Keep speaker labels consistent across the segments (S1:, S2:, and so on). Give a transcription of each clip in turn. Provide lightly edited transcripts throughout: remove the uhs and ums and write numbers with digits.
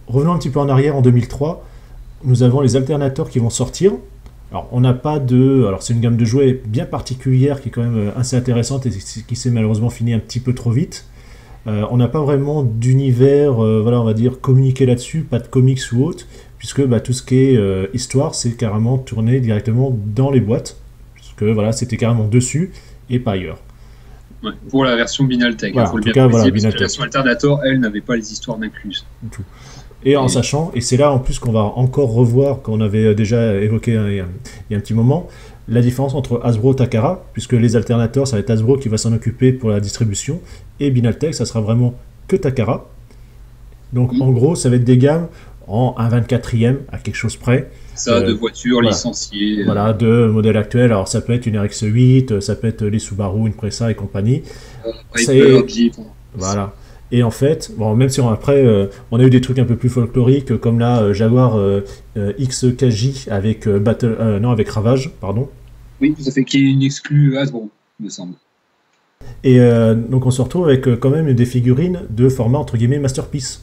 S1: revenons un petit peu en arrière, en 2003, nous avons les alternateurs qui vont sortir. Alors, on n'a pas de... Alors, c'est une gamme de jouets bien particulière qui est quand même assez intéressante et qui s'est malheureusement fini un petit peu trop vite. On n'a pas vraiment d'univers, voilà, on va dire, communiqué là-dessus, pas de comics ou autre, puisque tout ce qui est histoire, c'est carrément tourné directement dans les boîtes, puisque voilà, c'était carrément dessus et pas ailleurs.
S2: Ouais, pour la version Binaltech,
S1: voilà,
S2: faut le
S1: bien
S2: préciser,
S1: voilà,
S2: parce que la version Alternator, elle, n'avait pas les histoires incluses.
S1: Du tout. Et en sachant, et c'est là en plus qu'on va encore revoir, qu'on avait déjà évoqué il y a un petit moment, la différence entre Hasbro et Takara, puisque les alternateurs, ça va être Hasbro qui va s'en occuper pour la distribution, et Binaltech, ça sera vraiment que Takara. Donc en gros, ça va être des gammes en 1/24e à quelque chose près.
S2: Ça, de voitures
S1: voilà,
S2: licenciées.
S1: Voilà, de modèles actuels. Alors ça peut être une RX-8, ça peut être les Subaru, une Pressa et compagnie. Voilà. Et en fait, bon, même si après, on a eu des trucs un peu plus folkloriques, comme la Jaguar XKJ avec avec Ravage, pardon.
S2: Oui, tout à fait, qui est une exclue Hasbro, me semble.
S1: Et donc on se retrouve avec quand même des figurines de format entre guillemets masterpiece.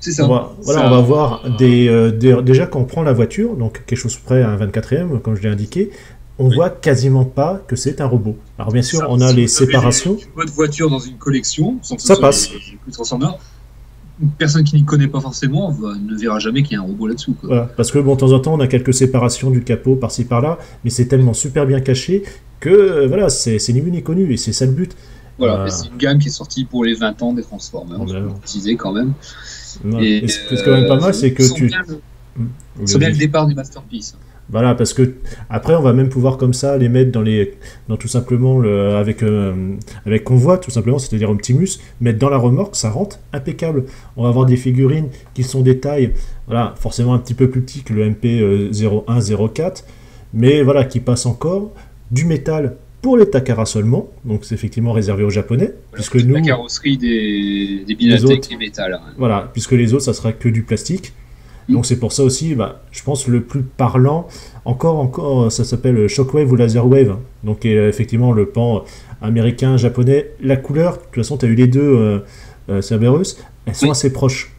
S2: C'est ça.
S1: On va voir déjà quand on prend la voiture, donc quelque chose près à un 24e, comme je l'ai indiqué, on voit quasiment pas que c'est un robot. Alors bien sûr, on a les séparations.
S2: Votre voiture dans une collection, sans que
S1: ça passe.
S2: Une personne qui n'y connaît pas forcément ne verra jamais qu'il y a un robot là-dessous.
S1: Voilà, parce que bon, de temps en temps, on a quelques séparations du capot par-ci par-là, mais c'est tellement super bien caché que voilà, c'est ni vu ni connu, et c'est ça le but.
S2: Voilà, c'est une gamme qui est sortie pour les 20 ans des Transformers, on peut préciser quand même.
S1: Et ce qui est quand même pas mal, c'est que
S2: c'est bien le départ du Masterpiece.
S1: Voilà, parce que après on va même pouvoir comme ça les mettre dans tout simplement avec convoi, tout simplement, c'est-à-dire Optimus, mettre dans la remorque, ça rentre impeccable. On va avoir des figurines qui sont des tailles, voilà, forcément un petit peu plus petits que le MP0104, mais voilà, qui passent encore, du métal pour les Takara seulement, donc c'est effectivement réservé aux Japonais,
S2: voilà,
S1: puisque nous,
S2: la carrosserie des Binaltech et métal. Hein.
S1: Voilà, puisque les autres ça sera que du plastique. Donc c'est pour ça aussi, je pense le plus parlant, encore, ça s'appelle Shockwave ou Laserwave, donc effectivement le pan américain, japonais. La couleur, de toute façon tu as eu les deux Cerberus, elles sont assez proches.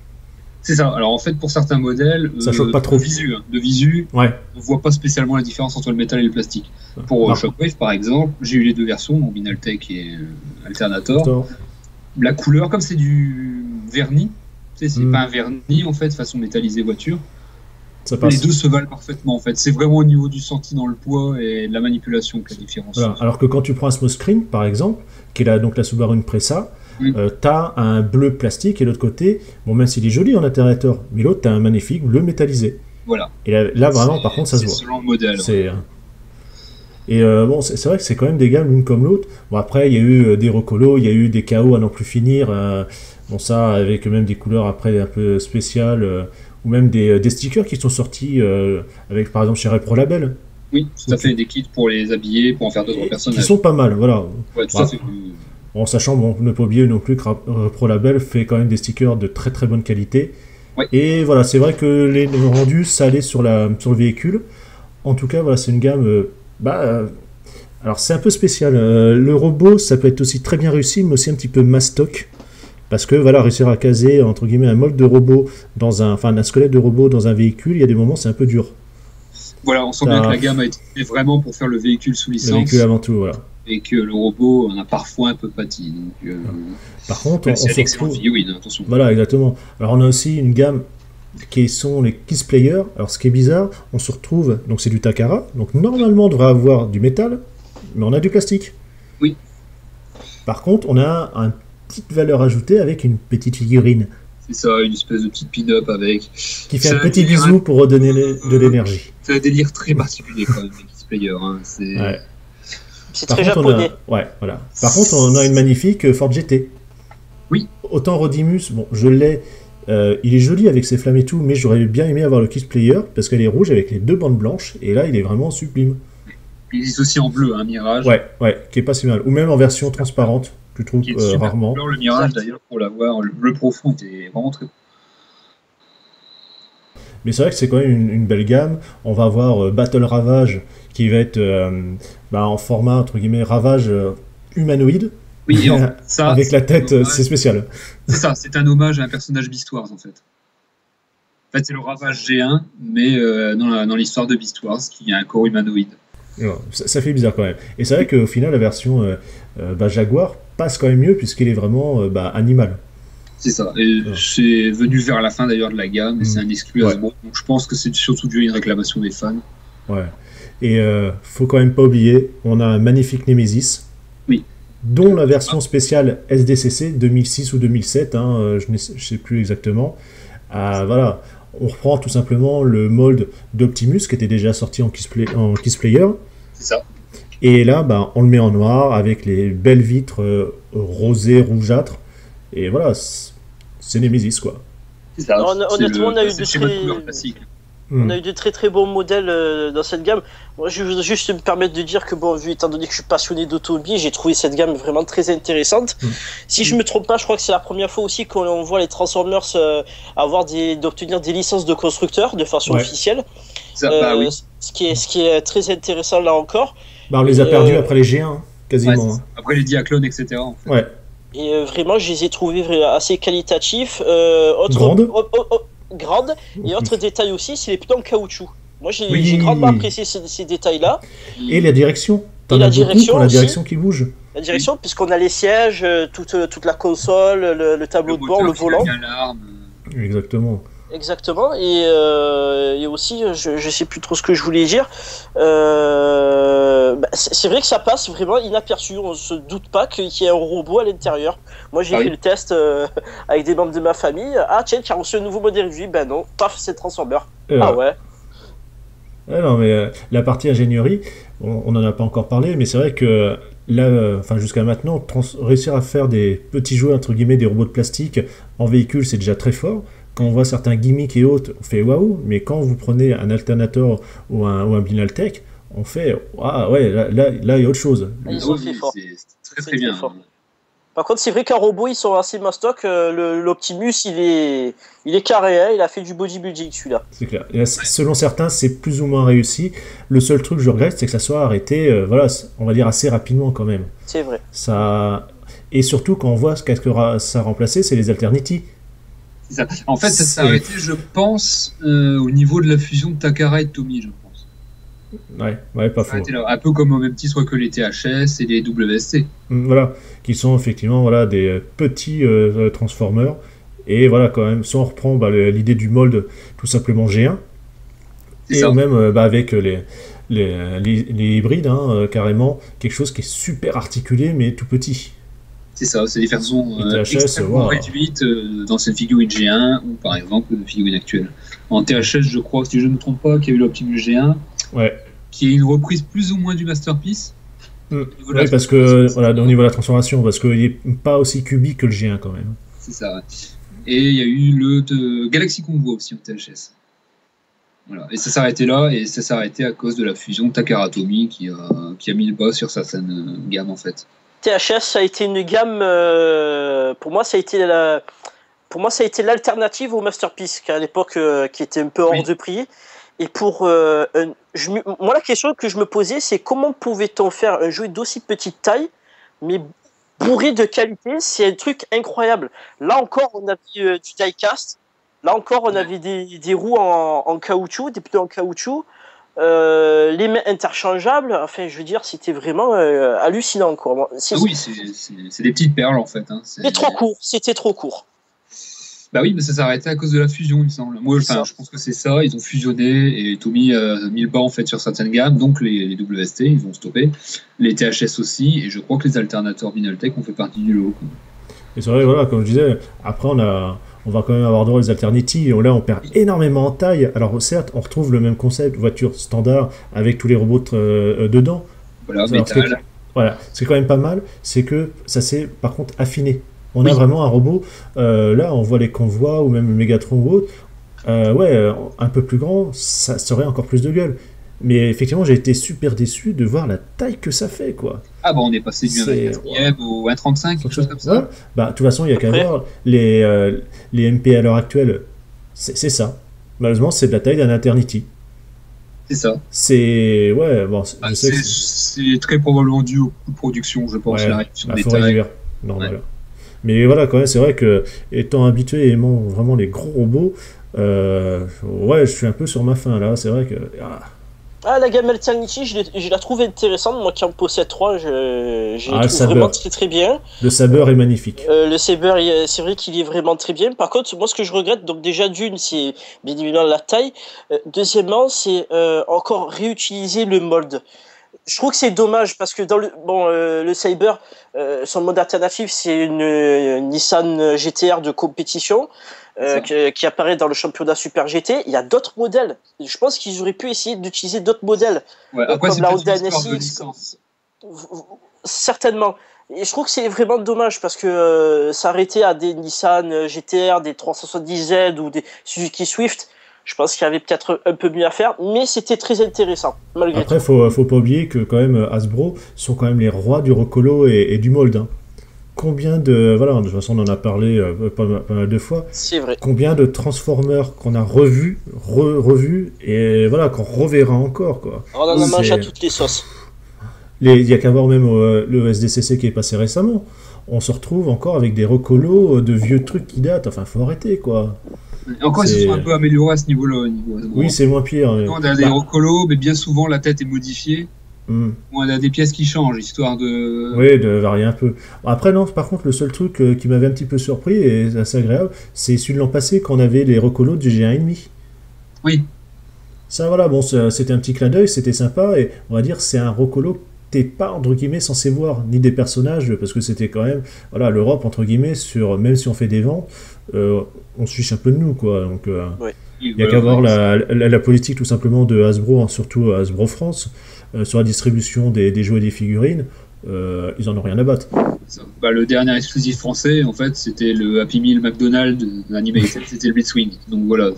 S2: C'est ça, alors en fait pour certains modèles,
S1: ça choque pas trop.
S2: De visu,
S1: ouais.
S2: On voit pas spécialement la différence entre le métal et le plastique. Pour Shockwave par exemple, j'ai eu les deux versions, donc Binaltech et Alternator. La couleur, comme c'est du vernis, c'est pas un vernis en fait, façon métallisée voiture.
S1: Ça passe.
S2: Les deux se valent parfaitement en fait. C'est vraiment au niveau du senti dans le poids et de la manipulation que la différence.
S1: Voilà. Alors que quand tu prends un Small Screen par exemple, qui est donc la Subaru Impreza, t'as un bleu plastique et l'autre côté, bon même s'il est joli en alternateur, mais l'autre t'as un magnifique bleu métallisé.
S2: Voilà.
S1: Et là vraiment par contre ça se voit.
S2: C'est selon le modèle.
S1: Et bon, c'est vrai que c'est quand même des gammes l'une comme l'autre. Bon après il y a eu des recolos, il y a eu des KO à n'en plus finir. Bon ça avec même des couleurs après un peu spéciales, ou même des stickers qui sont sortis avec par exemple chez Repro Label.
S2: Oui, tout à fait, des kits pour les habiller, pour en faire d'autres personnages.
S1: Qui sont pas mal, voilà.
S2: Ouais, tout à fait.
S1: En sachant, bon, ne pas oublier non plus que Repro Label fait quand même des stickers de très très bonne qualité.
S2: Ouais.
S1: Et voilà, c'est vrai que les rendus, ça allait sur le véhicule. En tout cas, voilà, c'est une gamme... alors c'est un peu spécial. Le robot, ça peut être aussi très bien réussi, mais aussi un petit peu mastoc. Parce que voilà, réussir à caser entre guillemets un molde de robot un squelette de robot dans un véhicule, il y a des moments c'est un peu dur.
S2: Voilà, on sent bien que la gamme a été faite vraiment pour faire le véhicule sous licence.
S1: Le véhicule avant tout, voilà.
S2: Et que le robot en a parfois un peu pâti. Donc,
S1: par contre, on se retrouve...
S2: attention.
S1: Voilà, exactement. Alors on a aussi une gamme qui sont les Kiss Players. Alors ce qui est bizarre, on se retrouve, donc c'est du Takara, donc normalement on devrait avoir du métal, mais on a du plastique.
S2: Oui.
S1: Par contre, on a une petite valeur ajoutée avec une petite figurine.
S2: C'est ça, une espèce de petite pin-up avec...
S1: Qui fait un petit bisou pour redonner de l'énergie.
S2: C'est un délire très particulier quand même, les Kiss Players. Hein.
S1: Ouais.
S3: C'est très japonais.
S1: Par contre, on a une magnifique Ford GT.
S2: Oui.
S1: Autant Rodimus, bon, je l'ai... il est joli avec ses flammes et tout, mais j'aurais bien aimé avoir le Kiss Player parce qu'elle est rouge avec les deux bandes blanches et là il est vraiment sublime.
S2: Il existe aussi en bleu, un Mirage.
S1: Ouais, qui est pas si mal. Ou même en version transparente, tu trouves rarement.
S2: Le Mirage d'ailleurs, pour l'avoir, le bleu profond était vraiment très.
S1: Mais c'est vrai que c'est quand même une belle gamme. On va avoir Battle Ravage qui va être en format entre guillemets Ravage humanoïde.
S2: Oui, ça,
S1: avec la tête, c'est spécial.
S2: C'est ça, c'est un hommage à un personnage Beast Wars en fait. En fait, c'est le Ravage G1, mais dans l'histoire de Beast Wars, qui est un corps humanoïde.
S1: Ça fait bizarre quand même. Et c'est vrai qu'au final, la version Jaguar passe quand même mieux, puisqu'elle est vraiment animale.
S2: C'est ça. Et c'est venu vers la fin d'ailleurs de la gamme, et c'est un exclu Hasbro. Donc je pense que c'est surtout dû à une réclamation des fans.
S1: Ouais. Et faut quand même pas oublier, on a un magnifique Nemesis.
S2: Oui.
S1: Dont la version spéciale SDCC 2006 ou 2007, je ne sais plus exactement. Voilà. On reprend tout simplement le mold d'Optimus qui était déjà sorti en Kiss Player.
S2: C'est ça.
S1: Et là, on le met en noir avec les belles vitres rosées, rougeâtres. Et voilà, c'est Nemesis, quoi.
S2: C'est ça.
S3: Honnêtement, on a eu de très très bons modèles dans cette gamme. Moi, je veux juste me permettre de dire que, étant donné que je suis passionné d'automobile, j'ai trouvé cette gamme vraiment très intéressante. Si je me trompe pas, je crois que c'est la première fois aussi qu'on voit les Transformers d'obtenir des licences de constructeurs de façon officielle.
S2: Ça, oui.
S3: Ce qui est très intéressant là encore.
S1: On les a perdus après les G1, quasiment.
S2: Ouais, après les Diaclones, etc. En fait.
S1: Ouais.
S3: Et vraiment, je les ai trouvés assez qualitatifs. Grande. Et autre détail aussi, c'est les pneus en caoutchouc. Moi, j'ai grandement apprécié ces détails-là.
S1: Et la direction. La direction qui bouge.
S3: La direction, puisqu'on a les sièges, toute la console, le tableau de bord, le volant.
S1: Exactement.
S3: Exactement. Et aussi, je sais plus trop ce que je voulais dire. C'est vrai que ça passe vraiment inaperçu. On se doute pas qu'il y ait un robot à l'intérieur. Moi, j'ai fait le test avec des membres de ma famille. Ah tiens, tu as reçu un nouveau modèle de vie. Ben non, paf, c'est Transformer. Ah ouais.
S1: Non, mais la partie ingénierie, on n'en a pas encore parlé, mais c'est vrai que là, jusqu'à maintenant, réussir à faire des petits jouets, entre guillemets, des robots de plastique en véhicule, c'est déjà très fort. Quand on voit certains gimmicks et autres, on fait waouh, mais quand vous prenez un Alternator ou un Binaltech, on fait ah ouais, là il y a autre chose.
S3: Ils ont fait fort.
S2: C'est très bien. Fort.
S3: Par contre, c'est vrai qu'un robot, ils sont assez mastoc. L'Optimus, il est carré, il a fait du bodybuilding celui-là.
S1: C'est clair. Et là, selon certains, c'est plus ou moins réussi. Le seul truc que je regrette, c'est que ça soit arrêté, on va dire assez rapidement quand même.
S3: C'est vrai.
S1: Et surtout, quand on voit ce que ça a remplacé, c'est les Alternity.
S2: Ça. En fait, ça s'est arrêté, je pense, au niveau de la fusion de Takara et de Tommy, je pense.
S1: Ouais, pas faux.
S2: Là, un peu comme au même titre que les THS et les WST.
S1: Voilà, qui sont effectivement des petits Transformers. Et voilà, quand même, si on reprend l'idée du mold tout simplement G1, ou même avec les hybrides, carrément, quelque chose qui est super articulé mais tout petit.
S2: C'est ça, c'est des versions extrêmement réduites d'anciennes figurines G1 ou par exemple de figurines actuelles. En THS, je crois, si je ne me trompe pas, qu'il y a eu l'Optimus G1, qui est une reprise plus ou moins du Masterpiece.
S1: Oui, parce que au niveau de la transformation, parce qu'il n'est pas aussi cubique que le G1 quand même.
S2: C'est ça, ouais. Et il y a eu le Galaxy Convoy aussi en THS. Voilà. Et ça s'est arrêté là, et ça s'est arrêté à cause de la fusion de Takara Tomy qui a mis le bas sur certaines gammes en fait.
S3: THS, ça a été une gamme, pour moi, ça a été l'alternative au Masterpiece, qui à l'époque qui était un peu hors de prix. Et moi, la question que je me posais, c'est comment pouvait-on faire un jouet d'aussi petite taille, mais bourré de qualité? C'est un truc incroyable. Là encore, on avait du die-cast. Là encore, on avait des roues en caoutchouc, des pneus en caoutchouc. Les mains interchangeables, enfin je veux dire, c'était vraiment hallucinant quoi.
S2: Oui, c'est des petites perles en fait.
S3: C'était trop court.
S2: Bah oui, mais ça s'est arrêté à cause de la fusion, il me semble. Moi, je pense que c'est ça, ils ont fusionné et Tommy a mis le bas en fait sur certaines gammes, donc les WST, ils ont stoppé, les THS aussi, et je crois que les Alternators Binaltech ont fait partie du lot.
S1: Et c'est vrai, voilà, comme je disais, après on va quand même avoir droit aux Alternity, et là on perd énormément en taille. Alors certes, on retrouve le même concept, voiture standard, avec tous les robots dedans.
S2: Voilà, métal.
S1: Voilà, c'est quand même pas mal, c'est que ça s'est par contre affiné. On a vraiment un robot, là on voit les convois, ou même Megatron ou autre, un peu plus grand, ça serait encore plus de gueule. Mais effectivement, j'ai été super déçu de voir la taille que ça fait, quoi.
S2: Ah bah on est passé du 1,4 au 1,35, quelque chose comme ça.
S1: Ouais. Bah, de toute façon, il n'y a qu'à voir les MP à l'heure actuelle, c'est ça. Malheureusement, c'est de la taille d'un Eternity.
S2: C'est ça.
S1: C'est
S2: c'est très probablement dû au coût de production, je pense.
S1: Ouais,
S2: la réduction des tailles.
S1: Non, voilà. Mais voilà, quand même, c'est vrai que, étant habitué et aimant vraiment les gros robots, ouais, je suis un peu sur ma faim, là. C'est vrai que...
S3: La gamme Alternity, je la trouve intéressante. Moi qui en possède 3, je la trouve vraiment très très bien.
S1: Le Saber est magnifique.
S3: Le Saber, c'est vrai qu'il est vraiment très bien. Par contre, moi ce que je regrette, donc déjà d'une, c'est bien évidemment la taille. Deuxièmement, c'est encore réutiliser le mold. Je trouve que c'est dommage parce que dans le Saber, son mode alternatif, c'est une Nissan GTR de compétition. Qui apparaît dans le championnat Super GT. Il y a d'autres modèles. Je pense qu'ils auraient pu essayer d'utiliser d'autres modèles.
S2: Ouais, après, comme la Honda NSX.
S3: Certainement. Et je trouve que c'est vraiment dommage parce que s'arrêter à des Nissan GTR, des 370Z ou des Suzuki Swift, je pense qu'il y avait peut-être un peu mieux à faire, mais c'était très intéressant, malgré
S1: Après,
S3: tout.
S1: faut pas oublier que quand même Hasbro sont quand même les rois du recolo et du mold. Hein. Combien de... Voilà, de toute façon, on en a parlé pas mal de fois.
S3: C'est vrai.
S1: Combien de Transformers qu'on a revus, et voilà, qu'on reverra encore, quoi.
S3: On en a mangé à toutes les sauces.
S1: Il y a qu'à voir même le SDCC qui est passé récemment. On se retrouve encore avec des recolos de vieux trucs qui datent. Enfin, faut arrêter, quoi.
S2: Et encore, ils se sont un peu améliorés à ce niveau-là.
S1: Oui, c'est moins pire.
S2: On a des recolos, mais bien souvent, la tête est modifiée. On a des pièces qui changent, histoire de...
S1: Oui, de varier un peu. Après, non, par contre, le seul truc qui m'avait un petit peu surpris, et assez agréable, c'est celui de l'an passé, quand on avait les recolos du G1,5.
S2: Oui.
S1: Ça, voilà, bon, c'était un petit clin d'œil, c'était sympa, et on va dire, c'est un recolo que t'es pas, entre guillemets, censé voir, ni des personnages, parce que c'était quand même, voilà, l'Europe, entre guillemets, même si on fait des ventes, on se fiche un peu de nous, quoi, donc...
S3: Oui.
S1: Il n'y a qu'à voir la politique tout simplement de Hasbro, hein, surtout Hasbro France, sur la distribution des jouets et des figurines, ils en ont rien à battre.
S2: Le dernier exclusif français, en fait, c'était le Happy Meal McDonald's Animated, c'était le Blitzwing. Donc voilà.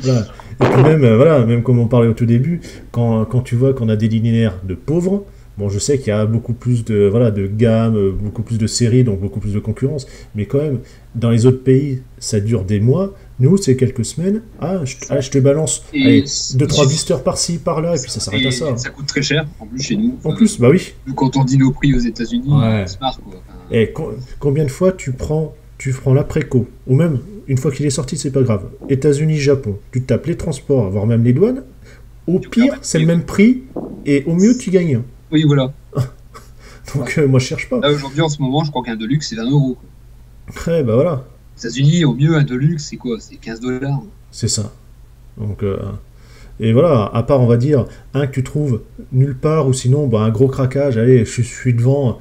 S1: Voilà. Et puis même comme on parlait au tout début, quand tu vois qu'on a des linéaires de pauvres, bon, je sais qu'il y a beaucoup plus de gamme, beaucoup plus de séries, donc beaucoup plus de concurrence, mais quand même, dans les autres pays, ça dure des mois. Nous, c'est quelques semaines. Je te balance 2-3 blisters par-ci, par-là, et puis ça s'arrête à ça.
S2: Ça coûte très cher, en plus, chez nous.
S1: En plus, bah oui.
S2: Quand on dit nos prix aux États-Unis, c'est marre, quoi.
S1: Et combien de fois tu prends l'après-co, ou même, une fois qu'il est sorti, c'est pas grave. États-Unis, Japon, tu tapes les transports, voire même les douanes. Au pire, c'est le même prix, et au mieux, tu gagnes.
S2: Oui, voilà.
S1: Donc, moi, je cherche pas.
S2: Là, aujourd'hui, en ce moment, je crois qu'un Deluxe, c'est 20 €.
S1: Ouais, bah voilà.
S2: Aux États-Unis, au mieux, un Deluxe, c'est quoi? C'est 15 $.
S1: C'est ça. Donc, et voilà, à part, on va dire, un que tu trouves nulle part, ou sinon, un gros craquage, allez, je suis devant,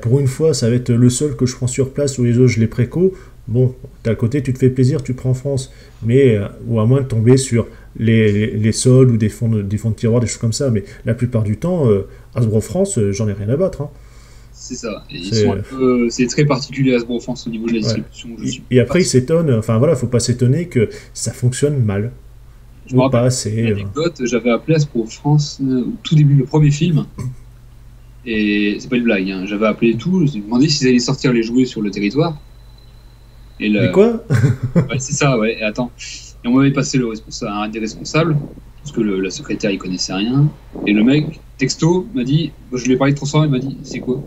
S1: pour une fois, ça va être le seul que je prends sur place, ou les autres, je les préco. Bon, t'as le côté, tu te fais plaisir, tu prends en France. Mais, ou à moins de tomber sur les soldes, ou des fonds de tiroir, des choses comme ça. Mais la plupart du temps, Hasbro France, j'en ai rien à battre, hein.
S2: C'est ça. C'est très particulier Hasbro France au niveau de la distribution.
S1: Et après, ils s'étonnent. Enfin voilà, faut pas s'étonner que ça fonctionne mal.
S2: Je me rappelle une anecdote. J'avais appelé Hasbro France au tout début, le premier film. Et c'est pas une blague. Hein. J'avais appelé tout. Je me demandé s'ils allaient sortir les jouets sur le territoire.
S1: Et quoi?
S2: Ouais, c'est ça. Ouais. Et attends. Et on m'avait passé un des responsables parce que la secrétaire il connaissait rien. Et le mec texto m'a dit. Je lui ai parlé de transformer. Il m'a dit c'est quoi?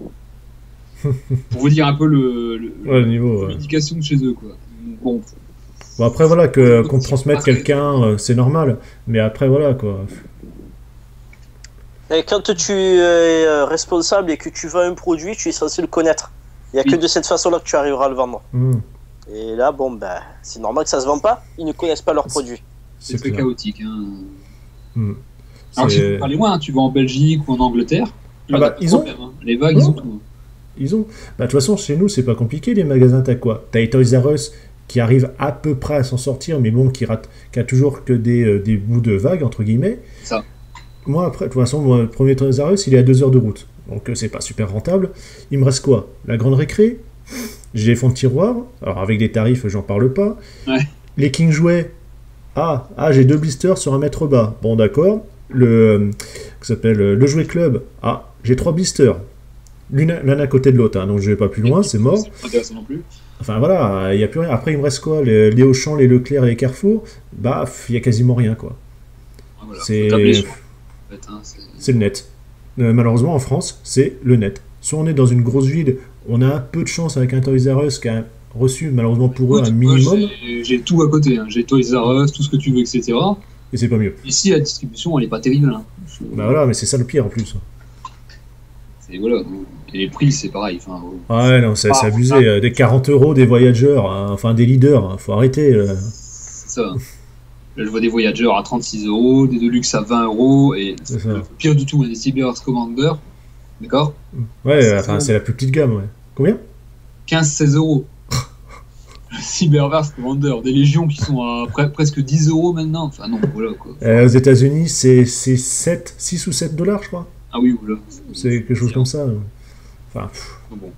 S2: Pour vous dire un peu le
S1: niveau
S2: communication de chez eux, quoi. Bon
S1: après voilà, qu'on transmette quelqu'un, c'est normal, mais après voilà, quoi.
S3: Et quand tu es responsable et que tu vends un produit, tu es censé le connaître. Il n'y a que de cette façon-là que tu arriveras à le vendre. Et là, c'est normal que ça se vende pas, ils ne connaissent pas leur produit.
S2: C'est très chaotique, hein. Alors je vais parler loin, tu vas en Belgique ou en Angleterre,
S1: ils ont
S2: les vagues, ils ont tout.
S1: De toute façon, chez nous, c'est pas compliqué, les magasins, t'as quoi? T'as les Toys R Us qui arrivent à peu près à s'en sortir, mais bon, qui a toujours que des bouts de vagues, entre guillemets.
S2: Ça.
S1: Moi, après, de toute façon, le premier Toys R Us, il est à 2 heures de route. Donc, c'est pas super rentable. Il me reste quoi? La grande récré. J'ai les fonds de tiroir. Alors, avec des tarifs, j'en parle pas.
S2: Ouais.
S1: Les King Jouets. J'ai 2 blisters sur 1 mètre bas. Bon, d'accord. Le Jouet Club. J'ai 3 blisters. L'un à côté de l'autre, hein, donc je vais pas plus loin, c'est mort.
S2: C'est pas intéressant non plus.
S1: Enfin voilà, il n'y a plus rien. Après, il me reste quoi? Les Auchan, les Leclerc et les Carrefour. Il y a quasiment rien, quoi.
S2: Voilà.
S1: C'est le net. Malheureusement, en France, c'est le net. Soit on est dans une grosse ville on a un peu de chance avec un Toys R Us qui a reçu malheureusement pour eux un minimum.
S2: J'ai tout à côté, hein. J'ai Toys R Us, tout ce que tu veux, etc.
S1: Et c'est pas mieux.
S2: Ici, la distribution, elle est pas terrible. Hein.
S1: Bah voilà, mais c'est ça le pire en plus.
S2: Et voilà. Et les prix, c'est pareil. Enfin,
S1: ouais, non, c'est abusé. Des 40 € des Voyagers, hein, enfin des leaders, hein, faut arrêter.
S2: C'est ça. Là, je vois des Voyagers à 36 €, des Deluxe à 20 €, et le pire du tout, des Cyberverse Commander, d'accord?
S1: Ouais, enfin, c'est la plus petite gamme, ouais. Combien?
S2: 15-16 €. Cyberverse Commander, des légions qui sont à presque 10 € maintenant. Enfin, non, voilà quoi.
S1: Aux États-Unis, c'est 6 ou 7 $, je crois.
S2: Ah oui, voilà.
S1: C'est quelque chose comme ça. Enfin,
S2: bon.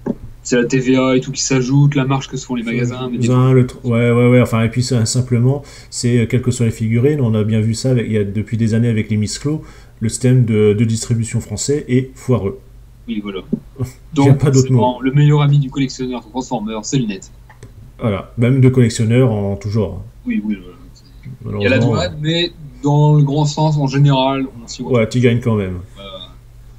S2: C'est la TVA et tout qui s'ajoute, la marge que se font les magasins. Mais
S1: ouais. Enfin, et puis simplement, c'est quelles que soient les figurines, on a bien vu ça il y a depuis des années avec les Miss Clos, le système de distribution français est foireux.
S2: Oui, voilà. Donc,
S1: pas d'autre mot.
S2: Le meilleur ami du collectionneur Transformer, c'est le net.
S1: Voilà, même de collectionneur en tout genre.
S2: Oui, voilà. Il y a la douane, mais dans le grand sens, en général, on s'y voit.
S1: Ouais, tu gagnes quand même.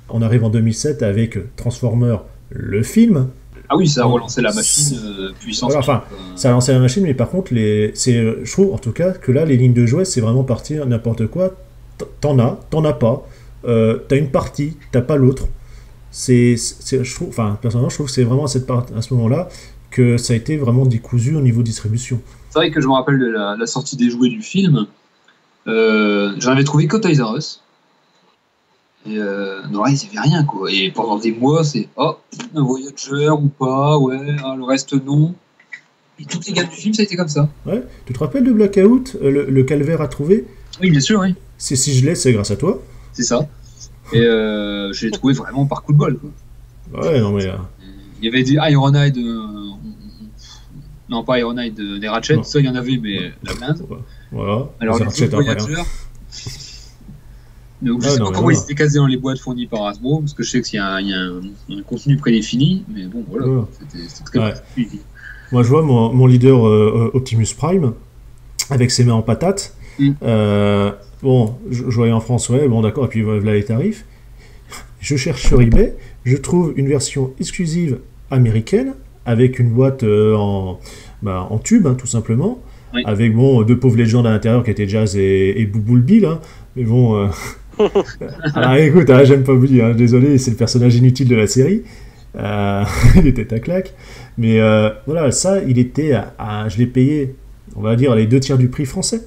S1: On arrive en 2007 avec Transformer, le film.
S2: Ah oui, ça a relancé la machine puissance.
S1: Voilà, enfin, ça a lancé la machine, mais par contre, je trouve en tout cas que là, les lignes de jouets, c'est vraiment partir n'importe quoi. T'en as pas. T'as une partie, t'as pas l'autre. Personnellement, je trouve que c'est vraiment à ce moment-là que ça a été vraiment décousu au niveau distribution.
S2: C'est vrai que je me rappelle de la sortie des jouets du film. J'en avais trouvé que Toys R Us. Et non, là, il n'y avait rien, quoi. Et pendant des mois, c'est un Voyager ou pas, ouais, le reste non. Et toutes les gammes du film, ça a été comme ça.
S1: Ouais, tu te rappelles de Blackout, le calvaire à trouver?
S2: Oui, bien sûr, oui.
S1: Si je l'ai, c'est grâce à toi.
S2: C'est ça. Et je l'ai trouvé vraiment par coup de bol, quoi.
S1: Ouais, non, mais.
S2: Il y avait des Ironhide. Non, pas Ironhide, des Ratchet, non. Ça, il y en avait, mais la blinde.
S1: Voilà.
S2: Alors, les Voyager. Donc, je sais pas comment ils étaient casés dans les boîtes fournies par Hasbro, parce que je sais qu'il y a un contenu prédéfini, mais bon, voilà. C'était très suivi.
S1: Moi, je vois mon leader Optimus Prime, avec ses mains en patate. Bon, je voyais en France, ouais, bon, d'accord, et puis voilà les tarifs. Je cherche sur eBay, je trouve une version exclusive américaine, avec une boîte en tube, hein, tout simplement, avec, bon, deux pauvres légendes à l'intérieur qui étaient Jazz et Bouboule Bill, hein, mais bon... Alors écoute, j'aime pas vous dire, désolé, c'est le personnage inutile de la série, il était à claque, mais voilà, ça, il était je l'ai payé, on va dire, les 2/3 du prix français,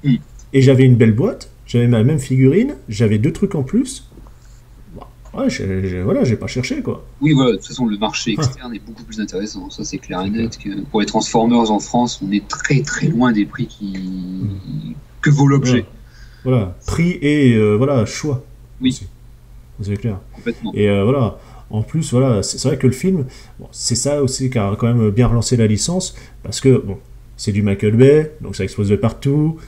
S1: et j'avais une belle boîte, j'avais ma même figurine, j'avais 2 trucs en plus, ouais, j'ai pas cherché, quoi.
S2: Oui, voilà, de toute façon, le marché externe est beaucoup plus intéressant, ça c'est clair et net, que pour les Transformers en France, on est très très loin des prix que vaut l'objet.
S1: Voilà, prix et choix.
S2: Oui.
S1: Aussi. C'est clair.
S2: Complètement.
S1: Et voilà, en plus, voilà, c'est vrai que le film, c'est ça aussi qui a quand même bien relancé la licence, parce que, bon, c'est du Michael Bay, donc ça explose de partout,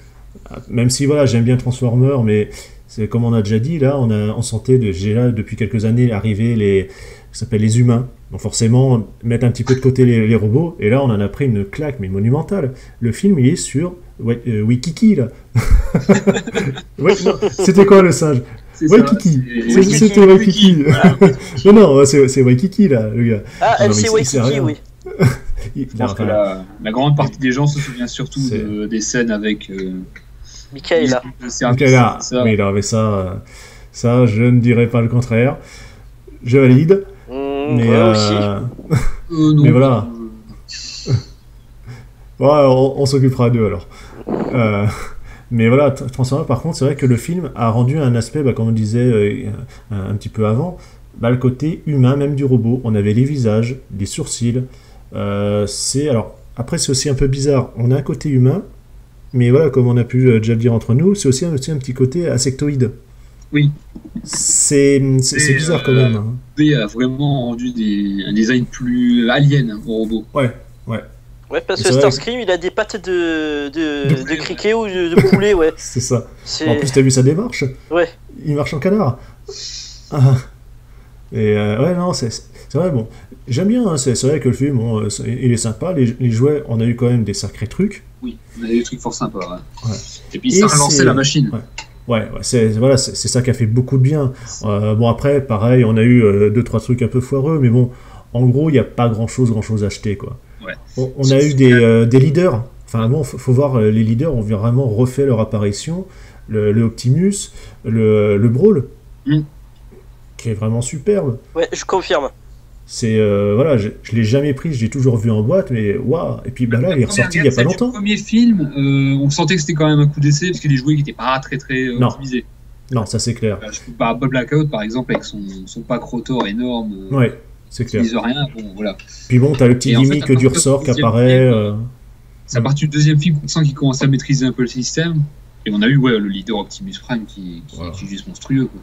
S1: même si, voilà, j'aime bien Transformer, mais c'est comme on a déjà dit, là, on sentait déjà depuis quelques années arriver ça s'appelle les humains. Donc forcément, mettre un petit peu de côté les robots, et là, on en a pris une claque, mais monumentale. Le film, il est sur Waikiki, là. Ouais, c'était quoi le singe? Waikiki. C'était Waikiki. Non, c'est Waikiki, là, le gars.
S3: Ah, c'est Waikiki, oui.
S2: Je pense que la grande partie des gens se souvient surtout des scènes avec...
S3: Michaela.
S1: Oui, non, mais ça, je ne dirais pas le contraire. Je valide. Mais mais voilà. On s'occupera d'eux alors. Mais voilà, Transformers, par contre, c'est vrai que le film a rendu un aspect, comme on disait un petit peu avant, le côté humain même du robot. On avait les visages, les sourcils. Alors, après, c'est aussi un peu bizarre. On a un côté humain, mais voilà, comme on a pu déjà le dire entre nous, c'est aussi un petit côté insectoïde.
S2: Oui.
S1: C'est bizarre quand même.
S2: B a vraiment rendu un design plus alien au robot.
S1: Ouais.
S3: Ouais, parce que Starscream, il a des pattes de criquet ou de poulet, ouais.
S1: C'est ça. En plus, t'as vu sa démarche?
S3: Ouais.
S1: Il marche en canard. Et ouais, non, c'est vrai, bon. J'aime bien, hein, c'est vrai que le film, il est sympa. Les jouets, on a eu quand même des sacrés trucs.
S2: Oui, on a eu des trucs fort sympas. Ouais. Et puis, ça a relancé la machine.
S1: Ouais, c'est ça qui a fait beaucoup de bien. Bon, après, pareil, on a eu 2-3 trucs un peu foireux, mais bon, En gros, il n'y a pas grand-chose à acheter, quoi.
S2: Ouais.
S1: On a eu des leaders. Enfin, bon, faut voir, les leaders ont vraiment refait leur apparition. Le Optimus, le Brawl, qui est vraiment superbe.
S3: Ouais, je confirme.
S1: C'est voilà, je l'ai jamais pris, je l'ai toujours vu en boîte, mais waouh. Et puis là, il est ressorti il y a pas longtemps.
S2: Le premier film, on sentait que c'était quand même un coup d'essai parce que les jouets qui n'étaient pas très optimisés.
S1: Non, ça c'est clair.
S2: Bob Blackout, par exemple, avec son pack rotor énorme.
S1: Ouais, c'est clair.
S2: Ils rien, bon, voilà.
S1: Puis bon, t'as le petit gimmick du ressort qui apparaît.
S2: C'est à partir du deuxième film qu'on sent qu'il commence à maîtriser un peu le système. Et on a eu le leader Optimus Prime qui est juste monstrueux, quoi.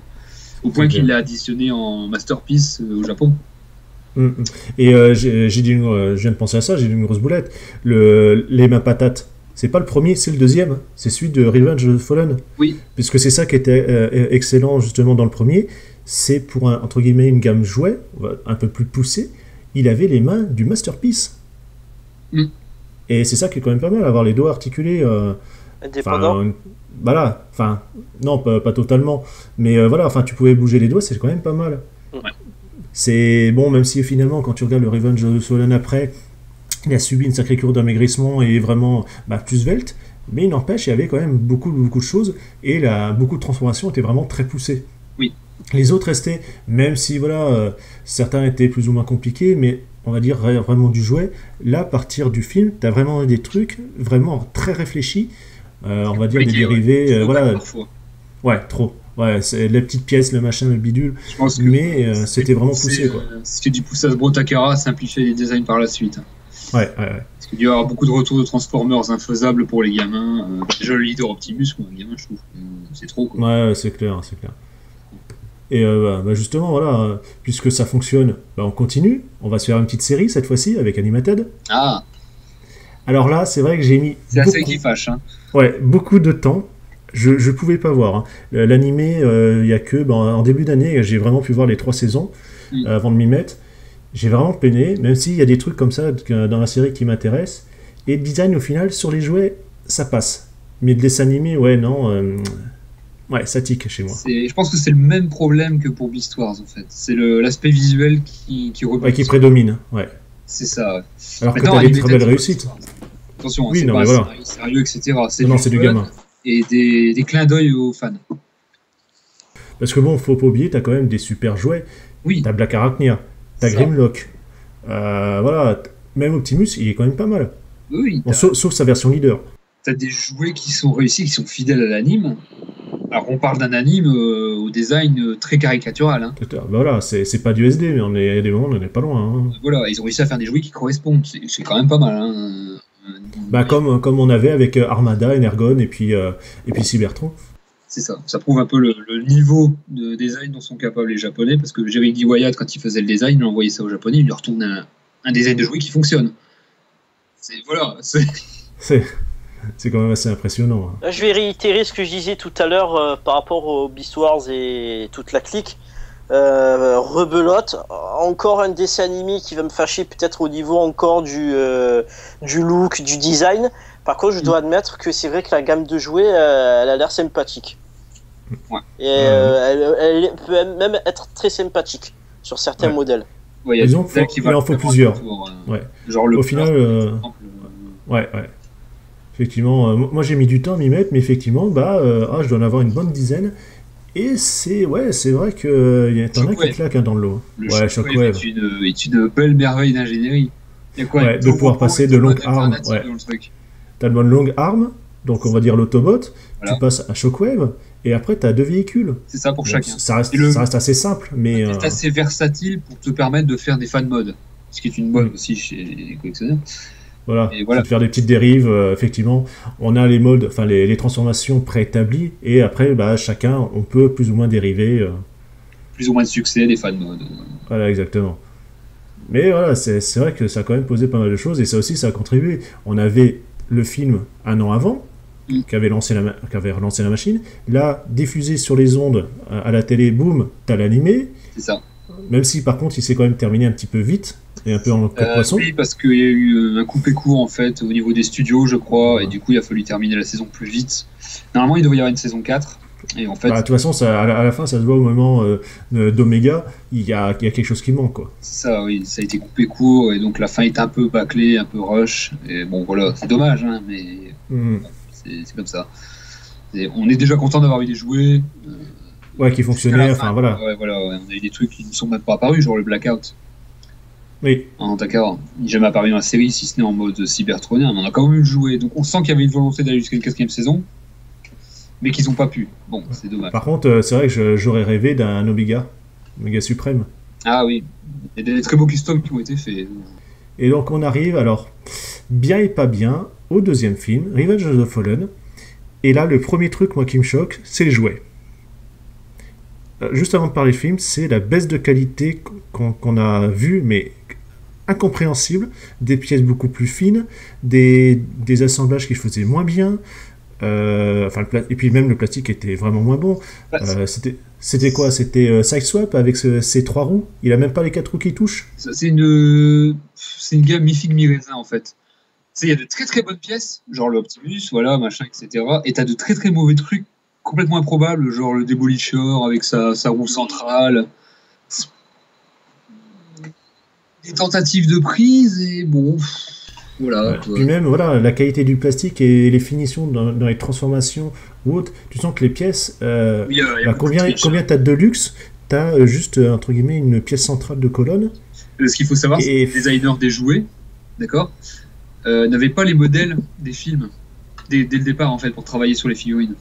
S2: Au point qu'il l'a additionné en Masterpiece au Japon.
S1: Et je viens de penser à ça, j'ai dit une grosse boulette. Les mains patates, c'est pas le premier, c'est le deuxième. C'est celui de Revenge of the Fallen.
S2: Oui.
S1: Puisque c'est ça qui était excellent justement dans le premier. C'est pour, entre guillemets, une gamme jouet un peu plus poussée. Il avait les mains du Masterpiece. Et c'est ça qui est quand même pas mal, avoir les doigts articulés.
S3: Indépendant.
S1: Voilà, enfin, non, pas totalement. Mais voilà, enfin, tu pouvais bouger les doigts, c'est quand même pas mal.
S2: Ouais.
S1: C'est bon, même si finalement, quand tu regardes le Revenge of the Fallen après, il a subi une sacrée cure d'amaigrissement et est vraiment plus svelte, mais il n'empêche, il y avait quand même beaucoup de choses et beaucoup de transformations étaient vraiment très poussées.
S2: Oui.
S1: Les autres restaient, même si voilà, certains étaient plus ou moins compliqués, mais on va dire vraiment du jouet. Là, à partir du film, tu as vraiment des trucs vraiment très réfléchis. On va dire des dérivés. Voilà. Ouais, trop. Ouais, c'est les petites pièces, le machin, le bidule. Mais c'était vraiment poussé, quoi.
S2: Si tu pousses à Bro Takara, simplifier les designs par la suite.
S1: Ouais.
S2: Parce qu'il y aura beaucoup de retours de Transformers infaisables pour les gamins. Déjà, le leader Optimus, pour les gamins, je trouve que c'est trop, quoi.
S1: Ouais, c'est clair. Et justement, voilà, puisque ça fonctionne, on continue. On va se faire une petite série cette fois-ci avec Animated.
S2: Ah.
S1: Alors là, c'est vrai que j'ai mis.
S2: C'est assez qui fâche, hein.
S1: Ouais, beaucoup de temps. Je pouvais pas voir. Hein. L'animé, il y a que en début d'année, j'ai vraiment pu voir les 3 saisons avant de m'y mettre. J'ai vraiment peiné, même s'il y a des trucs comme ça dans la série qui m'intéressent. Et le design, au final, sur les jouets, ça passe. Mais le dessin animé, ouais, non. Ouais, ça tique chez moi.
S2: Je pense que c'est le même problème que pour Beast Wars, en fait. C'est l'aspect visuel qui
S1: prédomine, ouais.
S2: C'est ça, ouais.
S1: Alors que t'as des très belles réussites.
S2: Attention,
S1: oui,
S2: c'est pas sérieux, etc.
S1: C'est du gamin.
S2: Et des clins d'œil aux fans.
S1: Parce que bon, faut pas oublier, t'as quand même des super jouets.
S2: Oui.
S1: T'as Black Arachnia, t'as Grimlock. Voilà, même Optimus, il est quand même pas mal.
S2: Oui.
S1: Bon, sauf sa version leader.
S2: T'as des jouets qui sont réussis, qui sont fidèles à l'anime. Alors on parle d'un anime au design très caricatural. Hein.
S1: Voilà, c'est pas du SD, mais il y a des moments où on n'est pas loin. Hein.
S2: Voilà, ils ont réussi à faire des jouets qui correspondent. C'est quand même pas mal. Hein.
S1: Comme on avait avec Armada, Energon et puis Cybertron.
S2: C'est ça. Ça prouve un peu le niveau de design dont sont capables les Japonais, parce que Jerry Wyatt, quand il faisait le design, il envoyait ça aux Japonais, il lui retourne un design de jouet qui fonctionne.
S1: C'est quand même assez impressionnant.
S3: Là, je vais réitérer ce que je disais tout à l'heure par rapport aux Beast Wars et toute la clique. Rebelote, encore un dessin animé qui va me fâcher peut-être au niveau encore du look, du design. Par contre, je dois admettre que c'est vrai que la gamme de jouets, elle a l'air sympathique.
S2: Ouais.
S3: Et elle peut même être très sympathique sur certains modèles.
S2: Ouais,
S1: il en faut plusieurs. Ouais.
S2: Genre
S1: au final, ouais. Effectivement, moi j'ai mis du temps à m'y mettre, mais effectivement, je dois en avoir une bonne dizaine. Et c'est vrai que t'en as qui claquent dans le lot.
S2: Shockwave est une belle merveille d'ingénierie.
S1: De pouvoir passer de longues armes. Ouais. T'as une longue arme, donc on va dire l'autobot. Voilà. Tu passes à Shockwave, et après t'as 2 véhicules.
S2: C'est ça pour chacun.
S1: Ça reste assez simple, mais
S2: c'est assez versatile pour te permettre de faire des fan modes, ce qui est une mode aussi chez les collectionneurs.
S1: Voilà, de faire des petites dérives, effectivement. On a les modes, enfin les transformations préétablies, et après, chacun, on peut plus ou moins dériver.
S2: Plus ou moins de succès, des fan modes.
S1: Voilà, exactement. Mais voilà, c'est vrai que ça a quand même posé pas mal de choses, et ça aussi, ça a contribué. On avait le film un an avant, qui avait relancé la machine. Là, diffusé sur les ondes, à la télé, boum, t'as l'animé.
S2: C'est ça.
S1: Même si, par contre, il s'est quand même terminé un petit peu vite. Et un peu en poisson.
S2: Oui, parce qu'il y a eu un coupé court en fait au niveau des studios, je crois, et du coup il a fallu terminer la saison plus vite. Normalement, il devait y avoir une saison 4, Et en fait,
S1: de toute façon, à la fin, ça se voit au moment d'Omega, il y a quelque chose qui manque, quoi.
S2: Ça, oui, ça a été coupé court, et donc la fin est un peu bâclée, un peu rush. Et bon, voilà, c'est dommage, hein, mais bon, c'est comme ça. On est déjà content d'avoir eu des jouets.
S1: Qui fonctionnaient, enfin voilà.
S2: On a eu des trucs qui ne sont même pas apparus, genre le Blackout.
S1: Oui.
S2: D'accord. Il n'est jamais apparu dans la série, si ce n'est en mode cybertronien, mais on a quand même eu le jouet. Donc on sent qu'il y avait une volonté d'aller jusqu'à une 4e saison, mais qu'ils n'ont pas pu. Bon, c'est dommage.
S1: Par contre, c'est vrai que j'aurais rêvé d'un Omega suprême.
S2: Ah oui, il y a des très beaux customs qui ont été faits.
S1: Et donc on arrive, alors, bien et pas bien, au 2e film, Revenge of the Fallen. Et là, le premier truc, moi, qui me choque, c'est les jouets. Juste avant de parler film, c'est la baisse de qualité qu'on a vue, mais incompréhensible. Des pièces beaucoup plus fines, des assemblages qui se faisaient moins bien. Et puis même le plastique était vraiment moins bon. C'était quoi? C'était Sideswap avec ses 3 roues. Il a même pas les 4 roues qui touchent.
S2: C'est une gamme mi-figue mi-raisin en fait. Il y a de très très bonnes pièces, genre le Optimus, voilà, machin, etc. Et t'as de très très mauvais trucs complètement improbables, genre le Démolisher avec sa roue centrale. Des tentatives de prise et bon. Voilà.
S1: Puis même, voilà, la qualité du plastique et les finitions dans les transformations ou autres, tu sens que les pièces, combien t'as de luxe, t'as juste, entre guillemets, une pièce centrale de colonne.
S2: Ce qu'il faut savoir, c'est que les designers des jouets, d'accord, n'avaient pas les modèles des films dès le départ, en fait, pour travailler sur les figurines.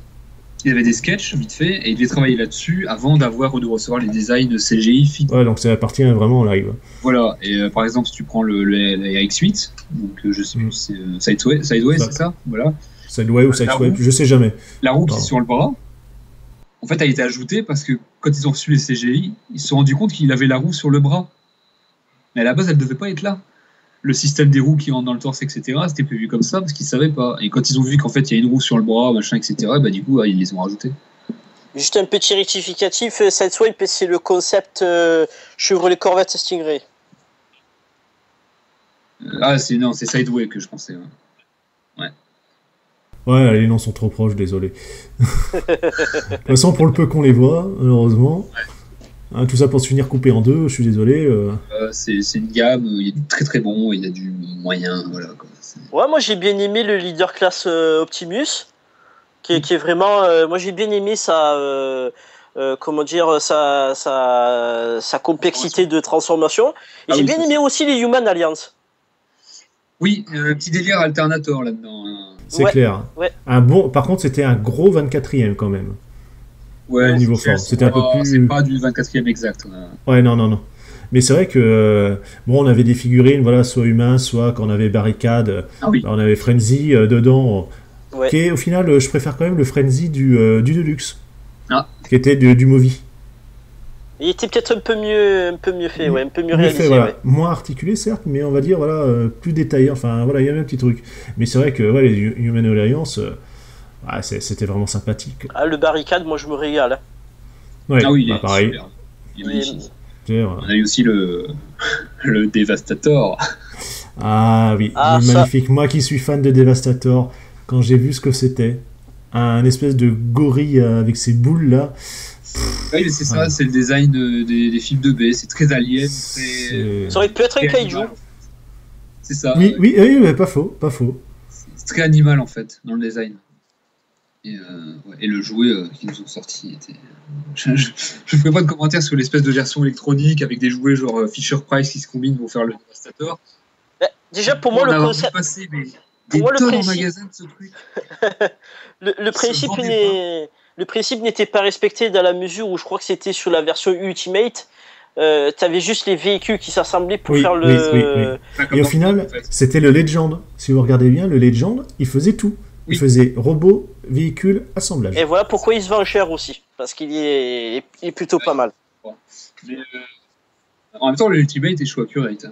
S2: Il y avait des sketchs, vite fait, et ils devaient travailler là-dessus avant de recevoir les designs CGI fit.
S1: Ouais, donc ça appartient vraiment en live.
S2: Voilà, et par exemple, si tu prends le RX-8, donc je sais plus, c'est Sideway, c'est ça, voilà.
S1: Sideway ou Sideswap, je sais jamais.
S2: La roue qui est sur le bras, en fait, a été ajoutée parce que quand ils ont reçu les CGI, ils se sont rendus compte qu'il avait la roue sur le bras. Mais à la base, elle ne devait pas être là. Le système des roues qui rentrent dans le torse, etc., c'était prévu comme ça parce qu'ils ne savaient pas. Et quand ils ont vu qu'en fait, il y a une roue sur le bras, machin, etc., bah, du coup, ils les ont rajoutées.
S3: Juste un petit rectificatif, Sideswipe, c'est le concept Chevrolet Corvette Stingray.
S1: C'est
S2: Sideway que je pensais.
S1: Ouais, les noms sont trop proches, désolé. De toute façon, pour le peu qu'on les voit, malheureusement. Hein, tout ça pour se finir coupé en deux, je suis désolé.
S2: C'est une gamme, il y a du très très bon, il y a du moyen, voilà.
S3: Ouais, moi j'ai bien aimé le leader class Optimus, qui est vraiment... moi j'ai bien aimé sa complexité de transformation. Et j'ai bien aimé aussi les Human Alliance.
S2: Oui, un petit délire Alternator là-dedans.
S1: C'est clair. Ouais. Par contre, c'était un gros 24e quand même.
S2: Ouais,
S1: au niveau forme. C'était un peu plus.
S2: C'est pas du 24e exact.
S1: Ouais, non. Mais c'est vrai que on avait des figurines, voilà, soit humains, soit quand on avait Barricade, on avait Frenzy dedans.
S3: Ouais.
S1: Qui est, au final, je préfère quand même le Frenzy du Deluxe, qui était du Movie.
S3: Il était peut-être un peu mieux fait, un peu mieux réalisé. Fait,
S1: voilà. Moins articulé, certes, mais on va dire plus détaillé. Enfin, voilà, il y avait un petit truc. Mais c'est vrai que les Human Alliance. C'était vraiment sympathique.
S3: Ah, le Barricade, moi je me régale.
S1: Ouais,
S2: il est
S1: pareil.
S2: super. Il est magnifique. On a eu aussi le Devastator.
S1: Ah oui, magnifique. Moi qui suis fan de Devastator, quand j'ai vu ce que c'était, un espèce de gorille avec ses boules là.
S2: Oui, c'est ça, c'est le design des films de B, c'est très alien.
S3: Ça aurait pu être un kaiju.
S2: C'est ça.
S1: Oui, mais pas faux.
S2: C'est très animal en fait, dans le design. Et le jouet qu'ils nous ont sorti était. Je ne ferai pas de commentaires sur l'espèce de version électronique avec des jouets genre Fisher Price qui se combinent pour faire le Devastator.
S3: Déjà, pour moi, le concept.
S2: Pour moi, le principe. En magasin de ce truc.
S3: le principe n'était pas respecté dans la mesure où je crois que c'était sur la version Ultimate. T'avais juste les véhicules qui s'assemblaient pour faire le.
S1: Oui. Et au final, c'était le Legend. Si vous regardez bien, le Legend, il faisait tout. Il faisait robot, véhicule, assemblage.
S3: Et voilà pourquoi il se vend cher aussi. Parce qu'il est plutôt pas mal.
S2: Mais, en même temps, le Ultimate est choix accurate.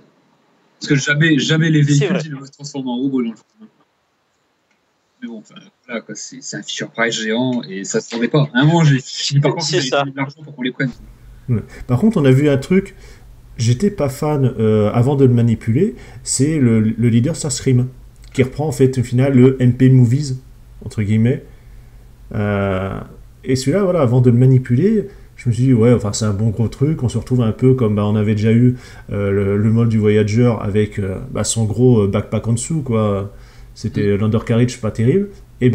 S2: Parce que jamais les véhicules ne se transforment en robot dans le film. Mais bon, voilà, quoi, c'est un Fisher Price géant et ça se vendait pas. À un moment, j'ai fini par contre de l'argent pour qu'on les prenne.
S1: Ouais. Par contre, on a vu un truc, j'étais pas fan avant de le manipuler, c'est le leader Starscream, qui reprend en fait au final le MP Movies, entre guillemets. Et celui-là, voilà, avant de le manipuler, je me suis dit, ouais, enfin, c'est un bon gros truc. On se retrouve un peu comme on avait déjà eu le mode du Voyager avec son gros backpack en dessous, quoi. C'était l'undercarriage, pas terrible. Et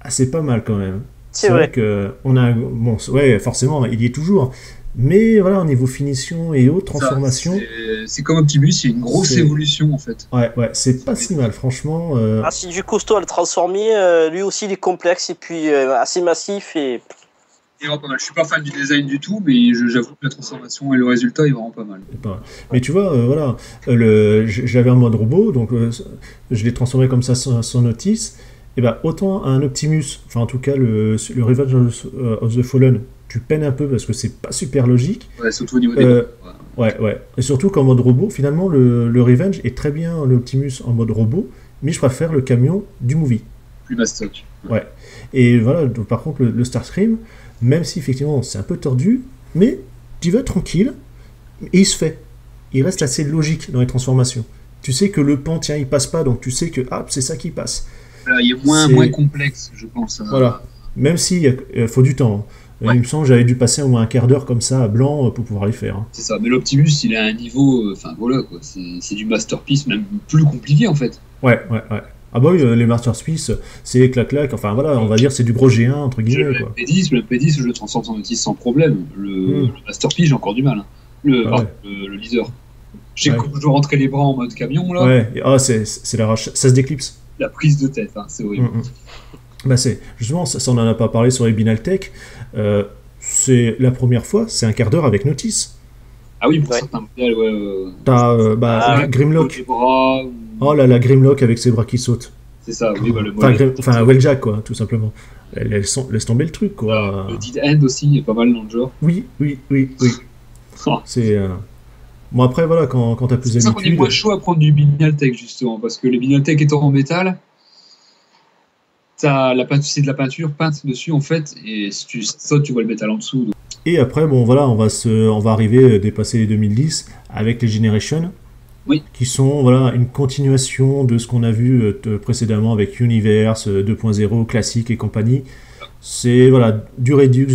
S1: c'est pas mal quand même.
S3: C'est vrai
S1: que on a. Bon, ouais, forcément, il y est toujours. Mais voilà, au niveau finition et autres, transformation.
S2: C'est comme Optimus, il y a une grosse évolution en fait.
S1: Ouais, c'est pas si mal, franchement.
S3: C'est du costaud à le transformer. Lui aussi, il est complexe et puis assez massif. Et...
S2: Il est vraiment pas mal. Je suis pas fan du design du tout, mais j'avoue que la transformation et le résultat est vraiment pas mal.
S1: Mais tu vois, voilà, j'avais un mode robot, donc je l'ai transformé comme ça sans notice. Et autant un Optimus, enfin en tout cas le Revenge of the Fallen, tu peines un peu parce que c'est pas super logique.
S2: Ouais, surtout au niveau des
S1: ouais. Et surtout qu'en mode robot, finalement, le Revenge est très bien l'Optimus en mode robot, mais je préfère le camion du movie.
S2: Plus mastoc.
S1: Ouais. Et voilà, donc, par contre, le Starscream, même si effectivement c'est un peu tordu, mais tu vas tranquille, et il se fait. Il reste assez logique dans les transformations. Tu sais que le pan, tiens, il passe pas, donc tu sais que c'est ça qui passe.
S2: Voilà, il est moins complexe, je pense.
S1: Voilà. Même s'il faut du temps.
S2: Ouais.
S1: Il me semble que j'avais dû passer au moins un quart d'heure comme ça à blanc pour pouvoir les faire.
S2: C'est ça, mais l'Optimus, il a un niveau. Enfin voilà, quoi. C'est du masterpiece, même plus compliqué en fait.
S1: Ouais. Ah bah oui, les Masterpiece, c'est clac-clac, enfin voilà, on va dire c'est du gros G1 entre guillemets.
S2: Le MP10, je le transforme sans notice sans problème. Le Masterpiece, j'ai encore du mal. Hein. Le leader. Quand je dois rentrer les bras en mode camion là.
S1: Ouais, c'est l'arrache, ça se déclipse.
S2: La prise de tête, hein, c'est horrible.
S1: C'est justement, ça on en a pas parlé sur les Binaltech. C'est la première fois, c'est un quart d'heure avec notice.
S2: Ah oui, pour certains modèles, ouais.
S1: T'as Grimlock. Oh là là, Grimlock avec ses bras qui sautent.
S2: C'est ça, oui, le modèle.
S1: Enfin, Welljack, quoi, tout simplement. Laisse tomber le truc, quoi.
S2: Le Dead End aussi est pas mal dans le genre.
S1: Oui. C'est. Bon, après, voilà, quand t'as plus d'habitude.
S2: C'est ça qu'on est moins chaud à prendre du Binaltech, justement, parce que les Binaltech étant en métal, c'est de la peinture peinte dessus, en fait, et si tu sautes, tu vois le métal en dessous. Donc.
S1: Et après, bon, voilà, on va arriver, dépasser les 2010 avec les Generations.
S2: Oui.
S1: Qui sont voilà, une continuation de ce qu'on a vu précédemment avec Universe 2.0, classique et compagnie. C'est voilà, du Redux.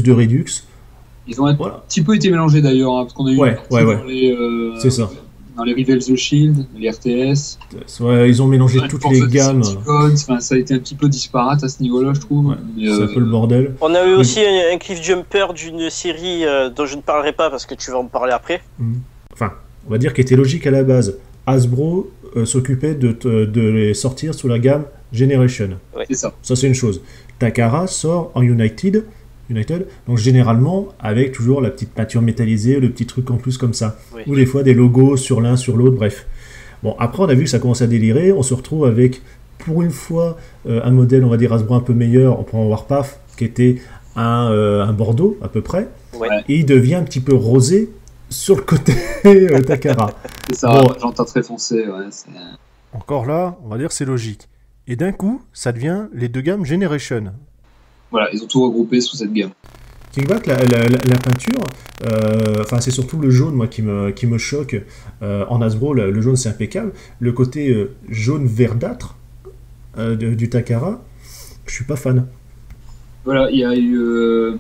S2: Ils ont un petit peu été mélangés d'ailleurs, hein, parce qu'on a eu
S1: c'est ça.
S2: Dans les Rivals the Shield, les RTS.
S1: Ouais, ils ont mélangé toutes les gammes.
S2: Ça a été un petit peu disparate à ce niveau-là, je trouve.
S1: C'est un peu le bordel.
S3: On a eu aussi un cliff jumper d'une série dont je ne parlerai pas parce que tu vas en parler après.
S1: Enfin, on va dire qu'elle était logique à la base. Hasbro s'occupait de les sortir sous la gamme Generation.
S2: Ouais. C'est ça.
S1: Ça, c'est une chose. Takara sort en United, donc généralement avec toujours la petite peinture métallisée, le petit truc en plus comme ça. Oui. Ou des fois des logos sur l'un, sur l'autre, bref. Bon, après, on a vu que ça commence à délirer. On se retrouve avec, pour une fois, un modèle, on va dire, Hasbro un peu meilleur. On prend Warpath, qui était un bordeaux, à peu près.
S3: Ouais.
S1: Et il devient un petit peu rosé sur le côté Takara.
S2: C'est ça, j'entends très foncé. Ouais,
S1: encore là, on va dire c'est logique. Et d'un coup, ça devient les deux gammes Generation.
S2: Voilà, ils ont tout regroupé sous cette gamme.
S1: Kickback, la peinture, c'est surtout le jaune moi qui me choque. En Hasbro, le jaune c'est impeccable. Le côté jaune verdâtre du Takara, je suis pas fan.
S2: Voilà, il y a eu...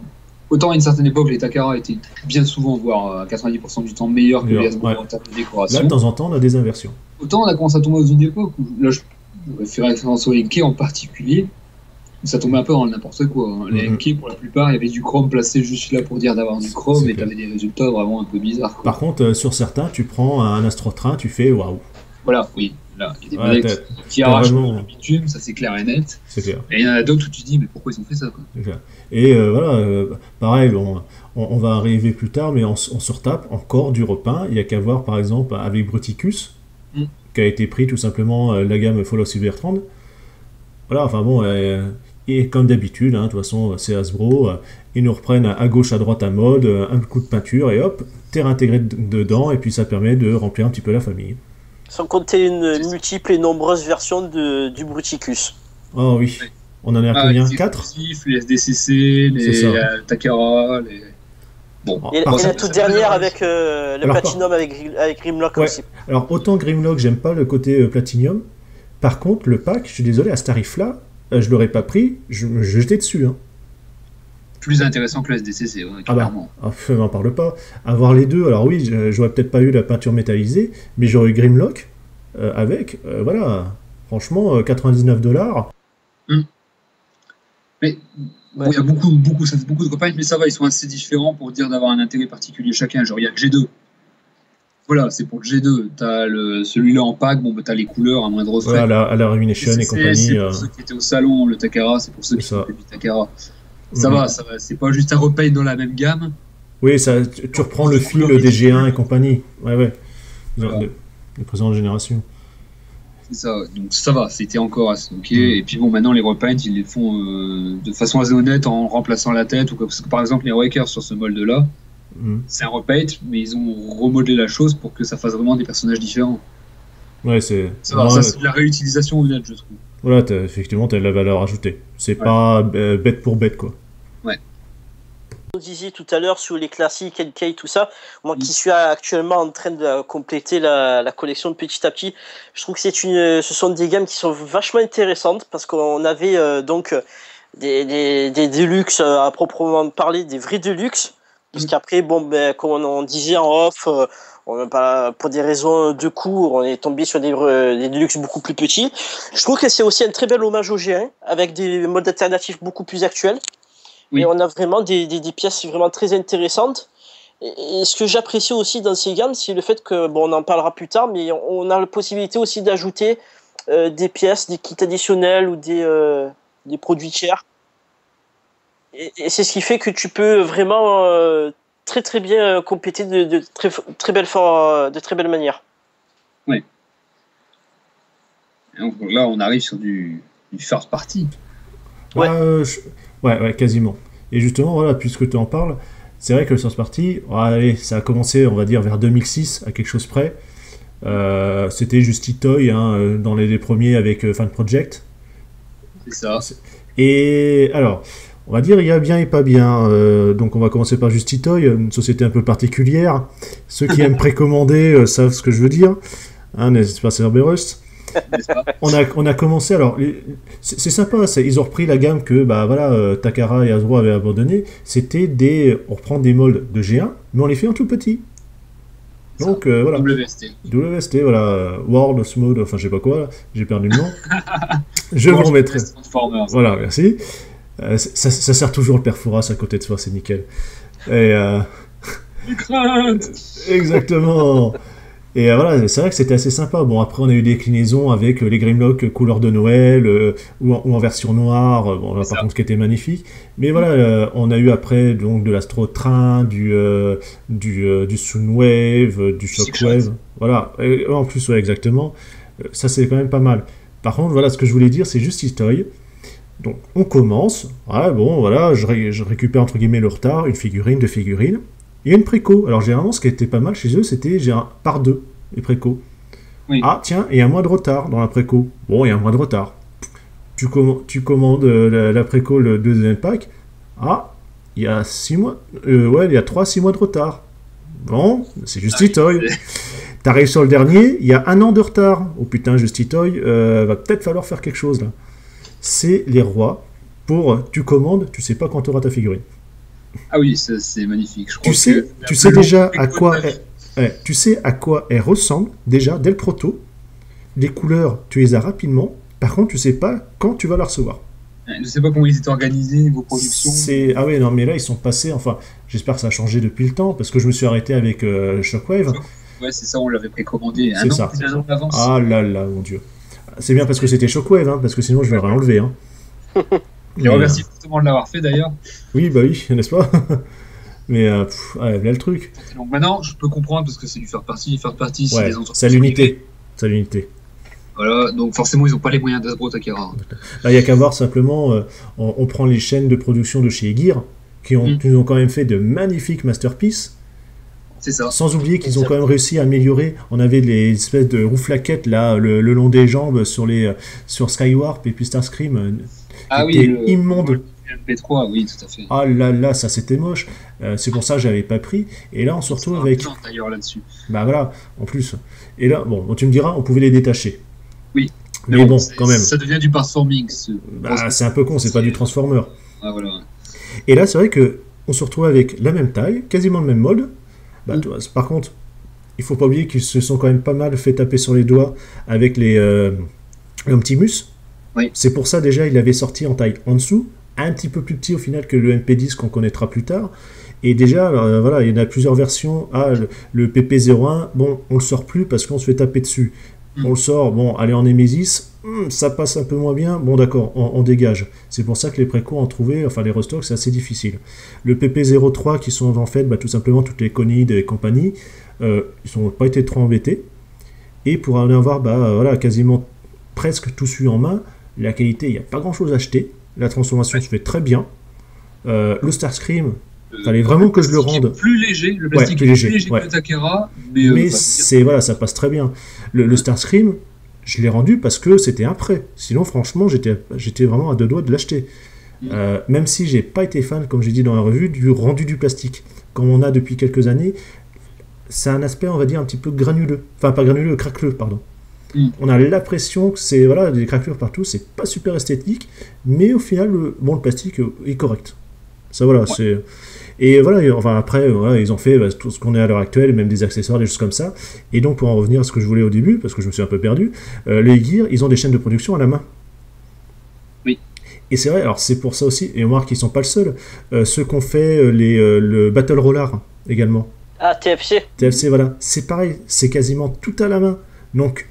S2: Autant à une certaine époque, les Takara étaient bien souvent, voire 90% du temps, meilleurs que les Hasbro en termes de décoration.
S1: Là, de temps en temps, on a des inversions.
S2: Autant on a commencé à tomber dans une époque où, là, je fais référence aux Enki en particulier, où ça tombait un peu dans le n'importe quoi. Hein. Les Enki, pour la plupart, il y avait du chrome placé juste là pour dire d'avoir du chrome, et t'avais des résultats vraiment un peu bizarres. Quoi.
S1: Par contre, sur certains, tu prends un Astrotrain, tu fais waouh.
S2: Voilà, oui. Là, il y a des modèles qui arrachent le bitume, ça c'est clair et net.
S1: C'est clair.
S2: Et il y en a d'autres où tu te dis, mais pourquoi ils ont fait ça quoi.
S1: C'est clair. Et pareil, on va arriver plus tard, mais on se retape encore du repeint. Il y a qu'à voir par exemple avec Bruticus, qui a été pris tout simplement la gamme Fall of Cybertron. Voilà, enfin bon, et comme d'habitude, de toute façon, c'est Hasbro, ils nous reprennent à gauche, à droite, à mode, un coup de peinture, et hop, terre intégrée dedans, et puis ça permet de remplir un petit peu la famille.
S3: Sans compter une multiple et nombreuse version du Bruticus.
S1: Oh oui. On en est à combien? 4
S2: les SDCC, les Takara, les...
S3: Bon. Et la toute dernière avec le Platinum avec Grimlock aussi.
S1: Alors autant Grimlock, j'aime pas le côté Platinum. Par contre, le pack, je suis désolé, à ce tarif-là, je l'aurais pas pris, je me jetais dessus. Hein.
S2: plus intéressant que le SDCC, ouais, clairement.
S1: N'en parle pas. Avoir les deux, alors oui, j'aurais peut-être pas eu la peinture métallisée, mais j'aurais eu Grimlock avec, voilà, franchement, $99.
S2: Mais il y a beaucoup de campagnes, mais ça va, ils sont assez différents pour dire d'avoir un intérêt particulier chacun. Genre, il y a le G2. Voilà, c'est pour le G2. T'as celui-là en pack, bon, bah, t'as les couleurs à moindre frais.
S1: Voilà, à la Ruination et compagnie.
S2: C'est pour ceux qui étaient au salon, le Takara, c'est pour ceux qui ont fait du Takara. Ça va, c'est pas juste un repaint dans la même gamme.
S1: Oui, ça, tu reprends le fil des G1 et compagnie. Ouais. Voilà. Les présentes générations.
S2: C'est ça, donc ça va, c'était encore assez ok. Et puis bon, maintenant les repaints, ils les font de façon assez honnête en remplaçant la tête. Parce que par exemple, les Wakers sur ce molde-là, c'est un repaint, mais ils ont remodelé la chose pour que ça fasse vraiment des personnages différents.
S1: Ouais, c'est.
S2: Ça, c'est de la réutilisation honnête, je trouve.
S1: Voilà, effectivement, t'as de la valeur ajoutée. C'est pas bête pour bête, quoi.
S2: Ouais.
S3: Vous disiez tout à l'heure sur les classiques, NK, tout ça, moi qui suis actuellement en train de compléter la collection de petit à petit, je trouve que ce sont des gammes qui sont vachement intéressantes parce qu'on avait donc des Deluxe à proprement parler, des vrais Deluxe, parce qu'après, bon, ben, comme on disait en off, pour des raisons de coût, on est tombé sur des Deluxe beaucoup plus petits. Je trouve que c'est aussi un très bel hommage au G1 avec des modes alternatifs beaucoup plus actuels. Oui. Et on a vraiment des pièces vraiment très intéressantes. Et ce que j'apprécie aussi dans ces gammes, c'est le fait que, bon, on en parlera plus tard, mais on a la possibilité aussi d'ajouter des pièces, des kits additionnels ou des produits tiers. Et c'est ce qui fait que tu peux vraiment très très bien compléter de très belle manière.
S2: Oui. Donc là, on arrive sur du first party.
S1: Ouais. Ouais, quasiment. Et justement, voilà, puisque tu en parles, c'est vrai que le Source Party, allez, ça a commencé, on va dire, vers 2006, à quelque chose près. C'était juste Itoy, dans les premiers avec Fan Project.
S2: C'est ça.
S1: Et alors, on va dire, il y a bien et pas bien. Donc, on va commencer par juste Itoy, une société un peu particulière. Ceux qui aiment précommander savent ce que je veux dire. N'est-ce pas, Cerberus? On a commencé, alors c'est sympa, ils ont repris la gamme que Takara et Hasbro avaient abandonné. C'était on reprend des moldes de G1 mais on les fait en tout petit, donc voilà, WST, voilà, World Mode, enfin je sais pas quoi, j'ai perdu le nom. Je vous remettrai, voilà, merci. Ça sert toujours le Perforas à côté de soi, c'est nickel. Et exactement. Et voilà, c'est vrai que c'était assez sympa. Bon, après, on a eu des déclinaisons avec les Grimlock couleur de Noël ou en version noire. Bon, là, par contre, ce qui était magnifique. Mais voilà, on a eu après donc de l'Astro Train, du Soundwave, du Shockwave. Voilà, et en plus, ouais, exactement. Ça, c'est quand même pas mal. Par contre, voilà, ce que je voulais dire, c'est juste Toy. Donc, on commence. Voilà, bon, voilà, je récupère entre guillemets le retard, une figurine, deux figurines. Il y a une préco. Alors généralement, ce qui était pas mal chez eux, c'était par deux, les précos. Oui. Ah, tiens, il y a un mois de retard dans la préco. Bon, il y a un mois de retard. Tu commandes la préco, le deuxième pack. Ah, il y a 6 mois. Ouais, il y a 3-6 mois de retard. Bon, c'est juste Itoy. T'arrives sur le dernier, il y a 1 an de retard. Oh putain, juste Itoy, va peut-être falloir faire quelque chose là. C'est les rois. Tu commandes, tu sais pas quand tu auras ta figurine.
S2: Ah oui, c'est magnifique.
S1: Tu sais déjà à quoi elle ressemble déjà dès le proto. Les couleurs, tu les as rapidement. Par contre, tu sais pas quand tu vas la recevoir.
S2: Je sais pas comment ils étaient organisés niveau production.
S1: Ah ouais, non mais là ils sont passés. Enfin, j'espère que ça a changé depuis le temps parce que je me suis arrêté avec Shockwave.
S2: Ouais, c'est ça, on l'avait précommandé un an d'avance.
S1: Ah là là, mon dieu. C'est bien parce que c'était Shockwave, parce que sinon je vais réenlever.
S2: Je remercie fortement de l'avoir fait d'ailleurs.
S1: Oui, bah oui, n'est-ce pas? Mais là le truc.
S2: Donc maintenant, je peux comprendre parce que c'est du faire partie,
S1: c'est des entreprises. C'est l'unité.
S2: Voilà, donc forcément ils n'ont pas les moyens d'Hasbro Takara.
S1: Là, il n'y a qu'à voir simplement, on prend les chaînes de production de chez Gear qui ont quand même fait de magnifiques masterpieces.
S2: C'est ça.
S1: Sans oublier qu'ils ont quand même réussi à améliorer. On avait les espèces de rouflaquettes là, le long des jambes sur Skywarp et puis Starscream.
S2: Ah oui,
S1: immonde.
S2: Le MP3, oui, tout à fait.
S1: Ah là là, ça c'était moche. C'est pour ça que j'avais pas pris. Et là, on se retrouve avec.
S2: D'ailleurs là-dessus.
S1: Bah voilà, en plus. Et là, bon, tu me diras, on pouvait les détacher.
S2: Oui.
S1: Mais bon, quand même.
S2: Ça devient du performing.
S1: C'est un peu con, c'est pas du Transformer.
S2: Ah voilà.
S1: Et là, c'est vrai qu'on se retrouve avec la même taille, quasiment le même mode. Tu vois, par contre, il faut pas oublier qu'ils se sont quand même pas mal fait taper sur les doigts avec l'Optimus.
S2: Oui.
S1: C'est pour ça, déjà, il avait sorti en taille en dessous, un petit peu plus petit au final que le MP10 qu'on connaîtra plus tard. Et déjà, voilà, il y en a plusieurs versions. Le PP01, bon, on le sort plus parce qu'on se fait taper dessus. On le sort, bon, allez en Nemesis, ça passe un peu moins bien, bon d'accord, on dégage. C'est pour ça que les précos en trouver, enfin les restocks, c'est assez difficile. Le PP03 qui sont en fait tout simplement toutes les Conid et compagnie, ils n'ont pas été trop embêtés. Et pour en avoir voilà, quasiment presque tout su en main, la qualité, il n'y a pas grand chose à acheter. La transformation se fait très bien. Le Starscream, fallait vraiment que je le rende.
S2: Plus léger, le plastique est plus léger que le Takara, mais
S1: voilà, ça passe très bien. Le Starscream, je l'ai rendu parce que c'était un prêt. Sinon, franchement, j'étais vraiment à deux doigts de l'acheter. Même si j'ai pas été fan, comme j'ai dit dans la revue, du rendu du plastique. Comme on a depuis quelques années, c'est un aspect, on va dire, un petit peu granuleux. Enfin, pas granuleux, craqueleux, pardon. On a l'impression que c'est des craquelures partout, c'est pas super esthétique, mais au final, le plastique est correct. Ça, voilà, c'est... Et voilà, enfin après, voilà, ils ont fait tout ce qu'on est à l'heure actuelle, même des accessoires, des choses comme ça. Et donc, pour en revenir à ce que je voulais au début, parce que je me suis un peu perdu, les Gear, ils ont des chaînes de production à la main.
S2: Oui.
S1: Et c'est vrai, alors c'est pour ça aussi, et on voit qu'ils sont pas le seul, ceux qu'on fait le Battle Roller également.
S3: Ah, TFC.
S1: TFC, voilà, c'est pareil, c'est quasiment tout à la main. Donc,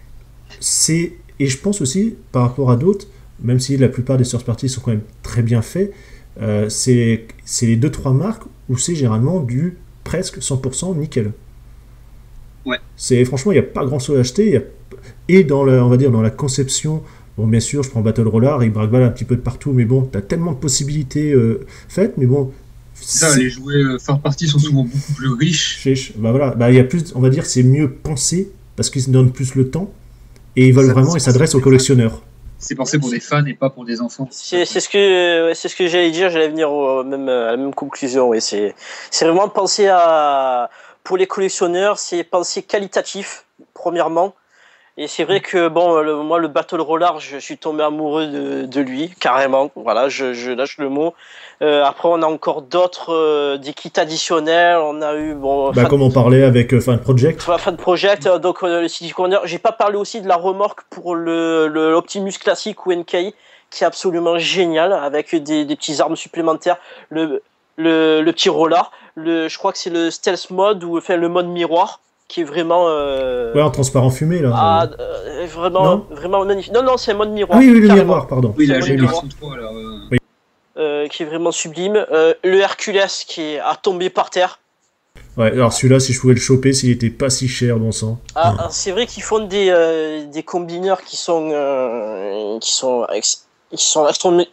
S1: et je pense aussi, par rapport à d'autres, même si la plupart des source parties sont quand même très bien faits, c'est les 2-3 marques où c'est généralement du presque 100% nickel.
S2: Ouais.
S1: Franchement, il n'y a pas grand chose à acheter. Et on va dire dans la conception, bon, bien sûr, je prends Battle Roller, il braque-balle un petit peu de partout, mais bon, tu as tellement de possibilités faites, mais bon.
S2: Les jouets third party sont souvent beaucoup plus riches.
S1: Voilà, il y a plus, on va dire, c'est mieux pensé parce qu'ils se donnent plus le temps et ils veulent vraiment, ils s'adressent aux collectionneurs.
S2: C'est pensé pour des fans et pas pour des enfants.
S3: C'est ce que j'allais dire, j'allais venir à la même conclusion. Oui. C'est vraiment pensé pour les collectionneurs, c'est pensé qualitatif, premièrement. Et c'est vrai que moi, le Battle Roller, je suis tombé amoureux de lui, carrément. Voilà, je lâche le mot. Après, on a encore d'autres, des kits additionnels. On a eu
S1: comme on parlait avec Fan Project.
S3: Fan Project, donc le CD Commander. J'ai pas parlé aussi de la remorque pour le Optimus classique ou NK, qui est absolument génial, avec des petites armes supplémentaires. Le petit roller. Je crois que c'est le stealth mode ou le mode miroir, qui est vraiment
S1: en transparent fumé là.
S3: Vraiment magnifique. Non, c'est un mode miroir.
S1: Ah oui, le miroir, pardon.
S2: Oui, la génération 3 là.
S3: Oui. Qui est vraiment sublime. Le Hercules qui est à tomber par terre.
S1: Ouais, alors celui-là, si je pouvais le choper, s'il était pas si cher, bon sang.
S3: C'est vrai qu'ils font des combineurs qui sont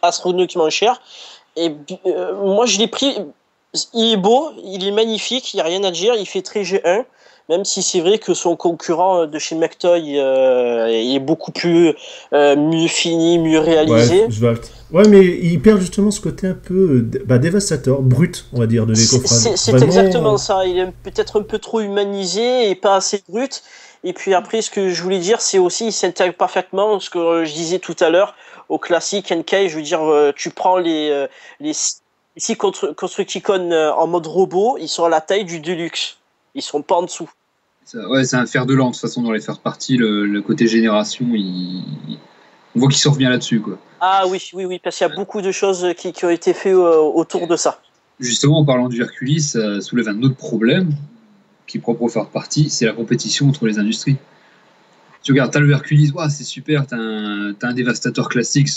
S3: astronomiquement chers. Et moi, je l'ai pris. Il est beau, il est magnifique, il n'y a rien à dire, il fait très G1. Même si c'est vrai que son concurrent de chez McToy est beaucoup plus mieux fini, mieux réalisé.
S1: Ouais, mais il perd justement ce côté un peu dévastateur, brut, on va dire, de l'écofrage.
S3: C'est exactement ça. Il est peut-être un peu trop humanisé et pas assez brut. Et puis après, ce que je voulais dire, c'est aussi, il s'intègre parfaitement, ce que je disais tout à l'heure, au classique NK. Je veux dire, tu prends les 6 Constructicons en mode robot, ils sont à la taille du Deluxe. Ils sont pas en dessous.
S2: C'est un fer de lance, de toute façon, dans les faire partie, le côté génération, on voit qu'il sort bien là-dessus, quoi.
S3: Ah oui, parce qu'il y a beaucoup de choses qui ont été faites autour de ça.
S2: Justement, en parlant du Hercules, ça soulève un autre problème qui est propre au faire partie, c'est la compétition entre les industries. Tu regardes, t'as le Hercules, c'est super, t'as un dévastateur classique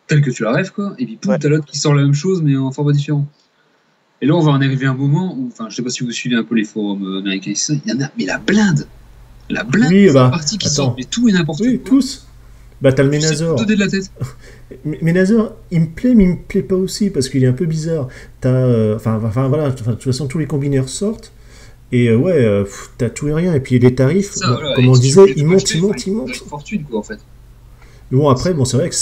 S2: tel que tu la rêves, quoi, et puis t'as l'autre qui sort la même chose, mais en format différent. Et là, on va en arriver à un moment où, je sais pas si vous suivez un peu les forums américains, il y en a, mais la blinde partie qui sort, mais tout et n'importe quoi.
S1: Oui, tous. T'as le Ménazor.
S2: De la tête.
S1: Ménazor, il me plaît, mais il me plaît pas aussi parce qu'il est un peu bizarre. Voilà, de toute façon, tous les combinaires sortent. Et t'as tout et rien. Et puis les tarifs, comme on disait, ils montent.
S2: Une fortune, quoi, en fait.
S1: Mais bon, après, c'est vrai que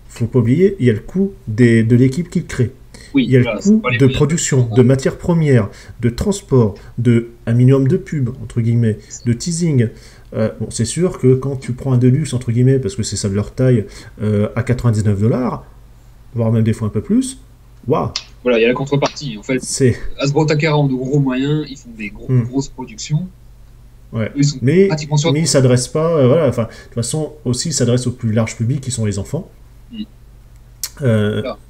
S1: faut pas oublier, il y a le coût de l'équipe qui le crée.
S2: Oui,
S1: il y a le coût de production, de matières premières, de transport, de un minimum de pub, entre guillemets, de teasing. C'est sûr que quand tu prends un Deluxe, entre guillemets, parce que c'est ça de leur taille, à $99, voire même des fois un peu plus, Waouh.
S2: Voilà, il y a la contrepartie. En fait,
S1: C'est...
S2: Hasbro Takara ont de gros moyens, ils font des grosses productions.
S1: Ouais.
S2: Ils sont
S1: Mais
S2: pratiquement sûrs
S1: ils s'adressent pas, voilà, enfin, de toute façon, aussi, ils s'adressent au plus large public qui sont les enfants.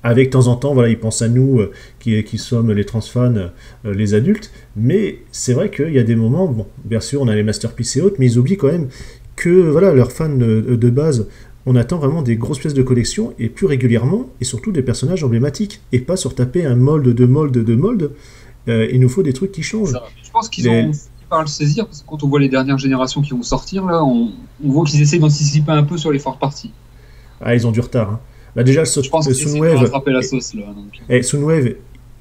S1: Avec de temps en temps, voilà, ils pensent à nous qui sommes les transfans, les adultes, mais c'est vrai qu'il y a des moments, bon, bien sûr, on a les masterpieces et autres, mais ils oublient quand même que voilà, leurs fans de base, on attend vraiment des grosses pièces de collection et plus régulièrement, et surtout des personnages emblématiques, et pas sur taper un mold de mold de mold. Il nous faut des trucs qui changent.
S2: Je pense qu'ils ont fini par le saisir, parce que quand on voit les dernières générations qui vont sortir, là, on voit qu'ils essaient d'anticiper un peu sur les fortes parties.
S1: Ah, ils ont du retard. Hein. Bah déjà,
S2: je pense qu'ils essaient de rattraper la sauce, là.
S1: Et Soundwave,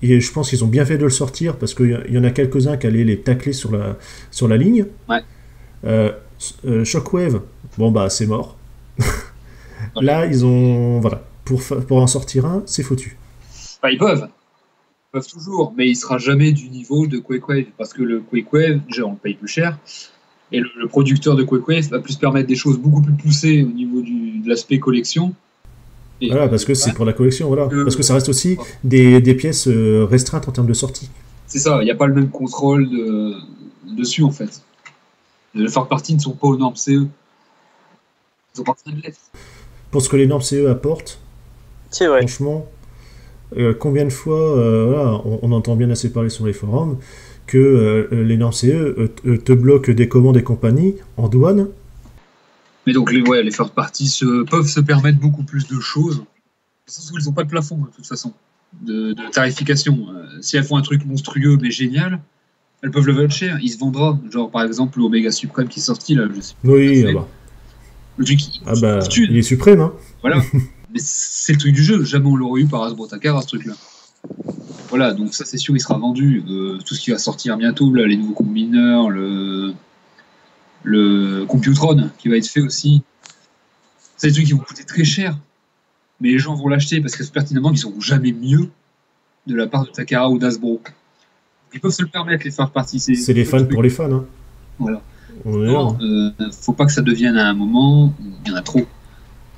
S1: et je pense qu'ils ont bien fait de le sortir, parce qu'il y en a quelques-uns qui allaient les tacler sur la ligne.
S2: Ouais.
S1: Shockwave, bon bah c'est mort. Là, ils ont... Voilà. Pour en sortir un, c'est foutu.
S2: Bah, ils peuvent toujours, mais il sera jamais du niveau de Quakewave, parce que le Quakewave, déjà on le paye plus cher, et le producteur de Quakewave va plus permettre des choses beaucoup plus poussées au niveau de l'aspect collection.
S1: Et voilà, parce que c'est pour la collection, voilà. Parce que ça reste aussi des pièces restreintes en termes de sortie.
S2: C'est ça, il n'y a pas le même contrôle dessus, en fait. Les third parties ne sont pas aux normes CE. Ils ont pas besoin de l'être.
S1: Pour ce que les normes CE apportent,
S3: c'est vrai.
S1: Franchement, combien de fois, voilà, on entend bien assez parler sur les forums, que les normes CE te bloquent des commandes et compagnie en douane.
S2: Mais donc les third parties peuvent se permettre beaucoup plus de choses. Ils n'ont pas de plafond, de toute façon, de tarification. Si elles font un truc monstrueux mais génial, elles peuvent le vendre cher. Il se vendra. Genre, par exemple, l'Omega Supreme qui est sorti, là, je sais pas.
S1: Oui, ah bah.
S2: Le truc,
S1: il est suprême, hein.
S2: Voilà. Mais c'est le truc du jeu. Jamais on l'aurait eu par Hasbro Takara, ce truc-là. Voilà, donc ça, c'est sûr, il sera vendu. Tout ce qui va sortir bientôt, là, les nouveaux combineurs, le Computron qui va être fait aussi. C'est des trucs qui vont coûter très cher, mais les gens vont l'acheter parce que c'est pertinemment qu'ils n'auront jamais mieux de la part de Takara ou d'Hasbro. Ils peuvent se le permettre, les third parties.
S1: C'est les fans pour les fans. Hein.
S2: Voilà. Faut pas que ça devienne à un moment où il y en a trop.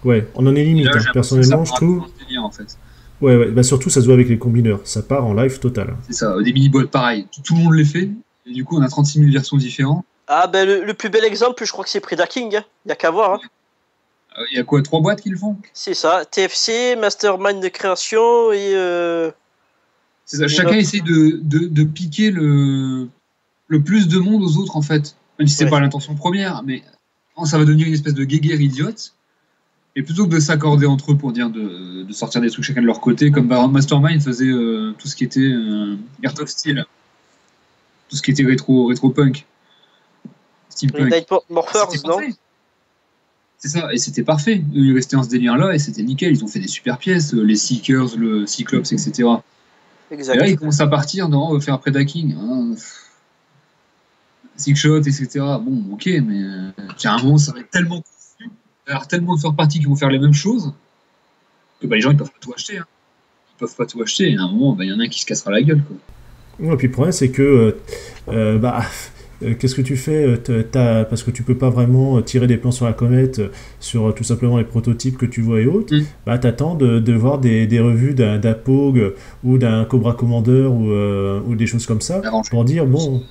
S1: Ouais, on en est limite. Là, personnellement, je trouve.
S2: Délire, en fait.
S1: Ouais, bah surtout ça se voit avec les combineurs. Ça part en live total.
S2: C'est ça, des mini-bots pareil. Tout le monde les fait. Et du coup, on a 36 000 versions différentes.
S3: Ah ben le plus bel exemple, je crois que c'est Predaking. Il n'y a qu'à voir. Hein.
S2: Il y a quoi, 3 boîtes qui le font?
S3: C'est ça, TFC, Mastermind de création et...
S2: C'est ça. Chacun essaie de piquer le plus de monde aux autres, en fait. Même si c'est pas l'intention première, mais ça va devenir une espèce de guéguerre idiote. Et plutôt que de s'accorder entre eux pour dire de sortir des trucs chacun de leur côté, comme Mastermind faisait tout ce qui était Art of Steel, tout ce qui était rétro-punk, steampunk.
S3: Night Morphers, non?
S2: C'est ça, et c'était parfait. Ils restaient dans ce délire-là et c'était nickel. Ils ont fait des super pièces, les Seekers, le Cyclops, etc. Exact. Et là, ils commencent à partir dans on va faire Predaking. Hein. Six Shot, etc. Bon, ok, mais à un moment, ça va être tellement confus. Il va y avoir tellement de third parties qui vont faire les mêmes choses que les gens, ils peuvent pas tout acheter. Hein. Ils peuvent pas tout acheter. Et à un moment, il y en a un qui se cassera la gueule. Quoi.
S1: Ouais, et puis le problème, c'est que qu'est-ce que tu fais parce que tu peux pas vraiment tirer des plans sur la comète sur tout simplement les prototypes que tu vois et autres. T'attends de voir des revues d'un Pogue ou d'un Cobra Commander ou des choses comme ça pour dire bon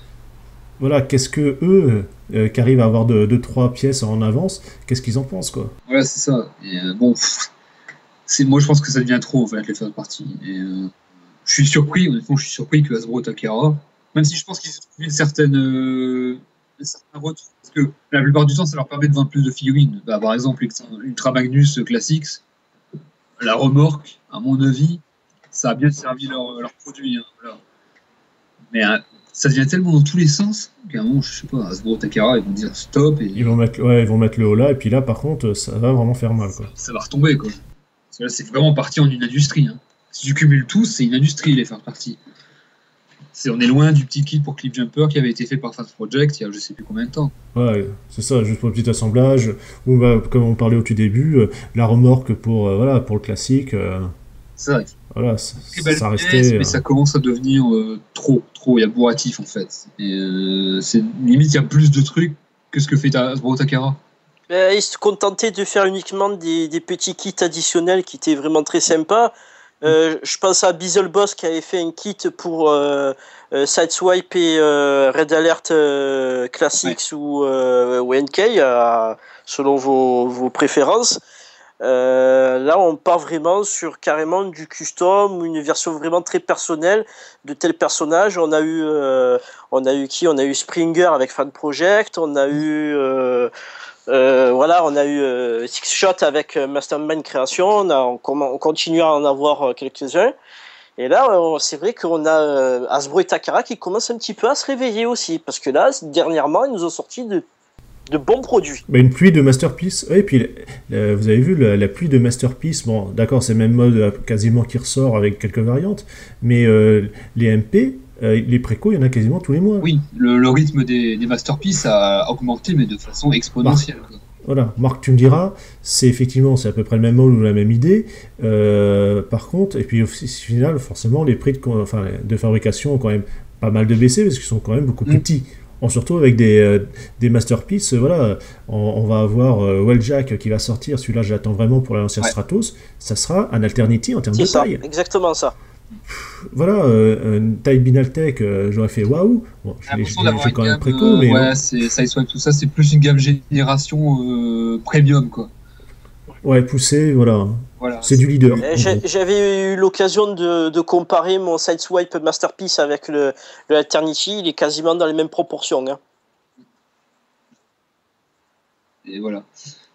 S1: voilà, qu'est-ce que eux qui arrivent à avoir 2-3 pièces en avance, qu'est-ce qu'ils en pensent quoi.
S2: Voilà, c'est ça. Et bon, moi je pense que ça devient trop en fait les third parties. Et je suis surpris, honnêtement, que Hasbro Takara, même si je pense qu'ils ont trouvé un certain retour, parce que la plupart du temps ça leur permet de vendre plus de figurines. Par exemple, Ultra Magnus Classics, la remorque, à mon avis, ça a bien servi leur produit. Hein, voilà. Mais ça devient tellement dans tous les sens qu'à un moment, je sais pas, Hasbro Takara, ils vont dire stop. Et...
S1: Ils vont mettre le haut là, et puis là, par contre, ça va vraiment faire mal. Quoi.
S2: Ça va retomber, quoi. Parce que là, c'est vraiment parti en une industrie. Hein. Si tu cumules tout, c'est une industrie, les third parties. On est loin du petit kit pour Clip Jumper qui avait été fait par Fast Project il y a je sais plus combien de temps. Ouais,
S1: c'est ça, juste pour le petit assemblage. Ou comme on parlait au tout début, la remorque pour le classique.
S2: C'est vrai.
S1: Voilà, ça restait.
S2: Mais ça commence à devenir trop. Il y a bourratif en fait. Et c'est limite, il y a plus de trucs que ce que fait Hasbro Takara.
S3: Ils se contentaient de faire uniquement des petits kits additionnels qui étaient vraiment très sympas. Je pense à Beelzebub qui avait fait un kit pour Sideswipe et Red Alert Classics ou NK, selon vos préférences. Là, on part vraiment sur carrément du custom, une version vraiment très personnelle de tel personnage. On a eu qui? On a eu Springer avec Fan Project, on a eu Six Shot avec Mastermind Création, on continue à en avoir quelques-uns. Et là, c'est vrai qu'on a Hasbro et Takara qui commencent un petit peu à se réveiller aussi, parce que là, dernièrement, ils nous ont sorti de bons produits.
S1: Bah, une pluie de Masterpiece. Et puis, vous avez vu la pluie de Masterpiece. Bon, d'accord, c'est le même mode quasiment qui ressort avec quelques variantes, mais les MP, les précos, il y en a quasiment tous les mois.
S2: Oui, le rythme des Masterpiece a augmenté, mais de façon exponentielle.
S1: Voilà, Marc, tu me diras, c'est à peu près le même mode ou la même idée. Par contre, et puis au final, forcément, les prix de fabrication ont quand même pas mal de baissé parce qu'ils sont quand même beaucoup plus petits. Surtout avec des Masterpiece, voilà, on va avoir Welljack qui va sortir, celui-là j'attends vraiment pour l'ancien Stratos, ça sera un Alternity en termes de taille.
S3: C'est exactement ça.
S1: Voilà, une taille Binaltech, j'aurais fait waouh. Bon, j'ai fait quand même préco, mais.
S2: Ouais, Sideswipe, tout ça, c'est plus une gamme génération premium, quoi.
S1: Ouais, poussé, voilà. C'est du leader.
S3: J'avais eu l'occasion de comparer mon Sideswipe Masterpiece avec le Alternity, il est quasiment dans les mêmes proportions. Hein.
S2: Et voilà.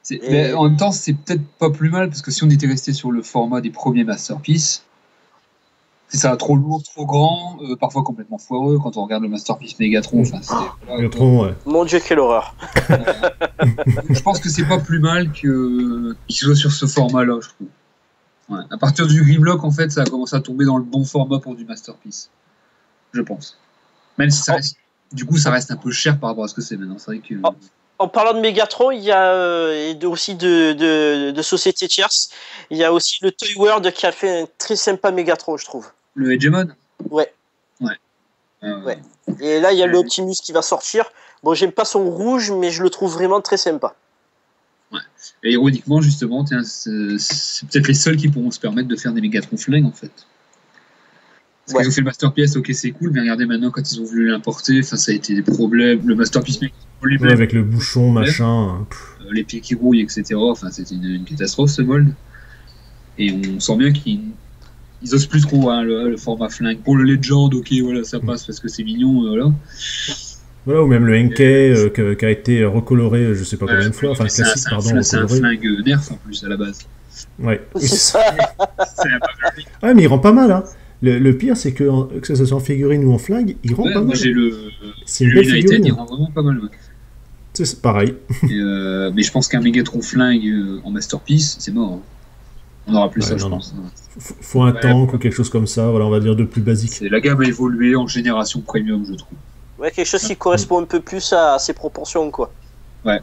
S2: Mais en même temps, c'est peut-être pas plus mal, parce que si on était resté sur le format des premiers Masterpiece, c'est ça, trop lourd, trop grand, parfois complètement foireux, quand on regarde le Masterpiece Megatron.
S1: Megatron, ouais.
S3: Mon Dieu, quelle horreur.
S2: Je pense que c'est pas plus mal qu'il soit sur ce format-là, je trouve. Ouais. À partir du Grimlock, en fait, ça a commencé à tomber dans le bon format pour du Masterpiece. Je pense. Même si ça reste, du coup, ça reste un peu cher par rapport à ce que c'est maintenant. C'est vrai que...
S3: En parlant de Megatron, il y a aussi de sociétés tierces. Il y a aussi le Toy World qui a fait un très sympa Megatron, je trouve.
S2: Le Hegemon ?
S3: Ouais. Et là, il y a l'Optimus qui va sortir. Bon, j'aime pas son rouge, mais je le trouve vraiment très sympa.
S2: Ouais. Et ironiquement, justement, c'est peut-être les seuls qui pourront se permettre de faire des Megatron flingues, en fait. Parce qu'ils ont fait le Masterpiece, ok, c'est cool, mais regardez maintenant, quand ils ont voulu l'importer, ça a été des problèmes. Le Masterpiece,
S1: avec le bouchon, machin.
S2: Les pieds qui rouillent, etc. Enfin, c'était une catastrophe, ce mold. Et on sent bien qu'ils osent plus trop le format flingue. Pour le Legend, ok, voilà, ça passe parce que c'est mignon, voilà.
S1: Voilà, ou même le NK qui a été recoloré, je sais pas combien de fois. Enfin, classique, pardon.
S2: C'est un flingue nerf en plus, à la base.
S1: Ouais. Ah, mais il rend pas mal, hein. Le pire, c'est que ce soit en figurine ou en flingue, il rend pas mal.
S2: J'ai
S1: c'est une belle figurine.
S2: Il rend vraiment pas mal. Ouais.
S1: C'est pareil.
S2: Mais je pense qu'un Megatron flingue en Masterpiece, c'est mort. Hein. On aura plus ça, je pense.
S1: Faut un tank ou quelque chose comme ça, voilà, on va dire de plus basique.
S2: La gamme a évolué en génération premium, je trouve.
S3: Ouais, quelque chose qui correspond un peu plus à ses proportions, quoi.
S2: Ouais.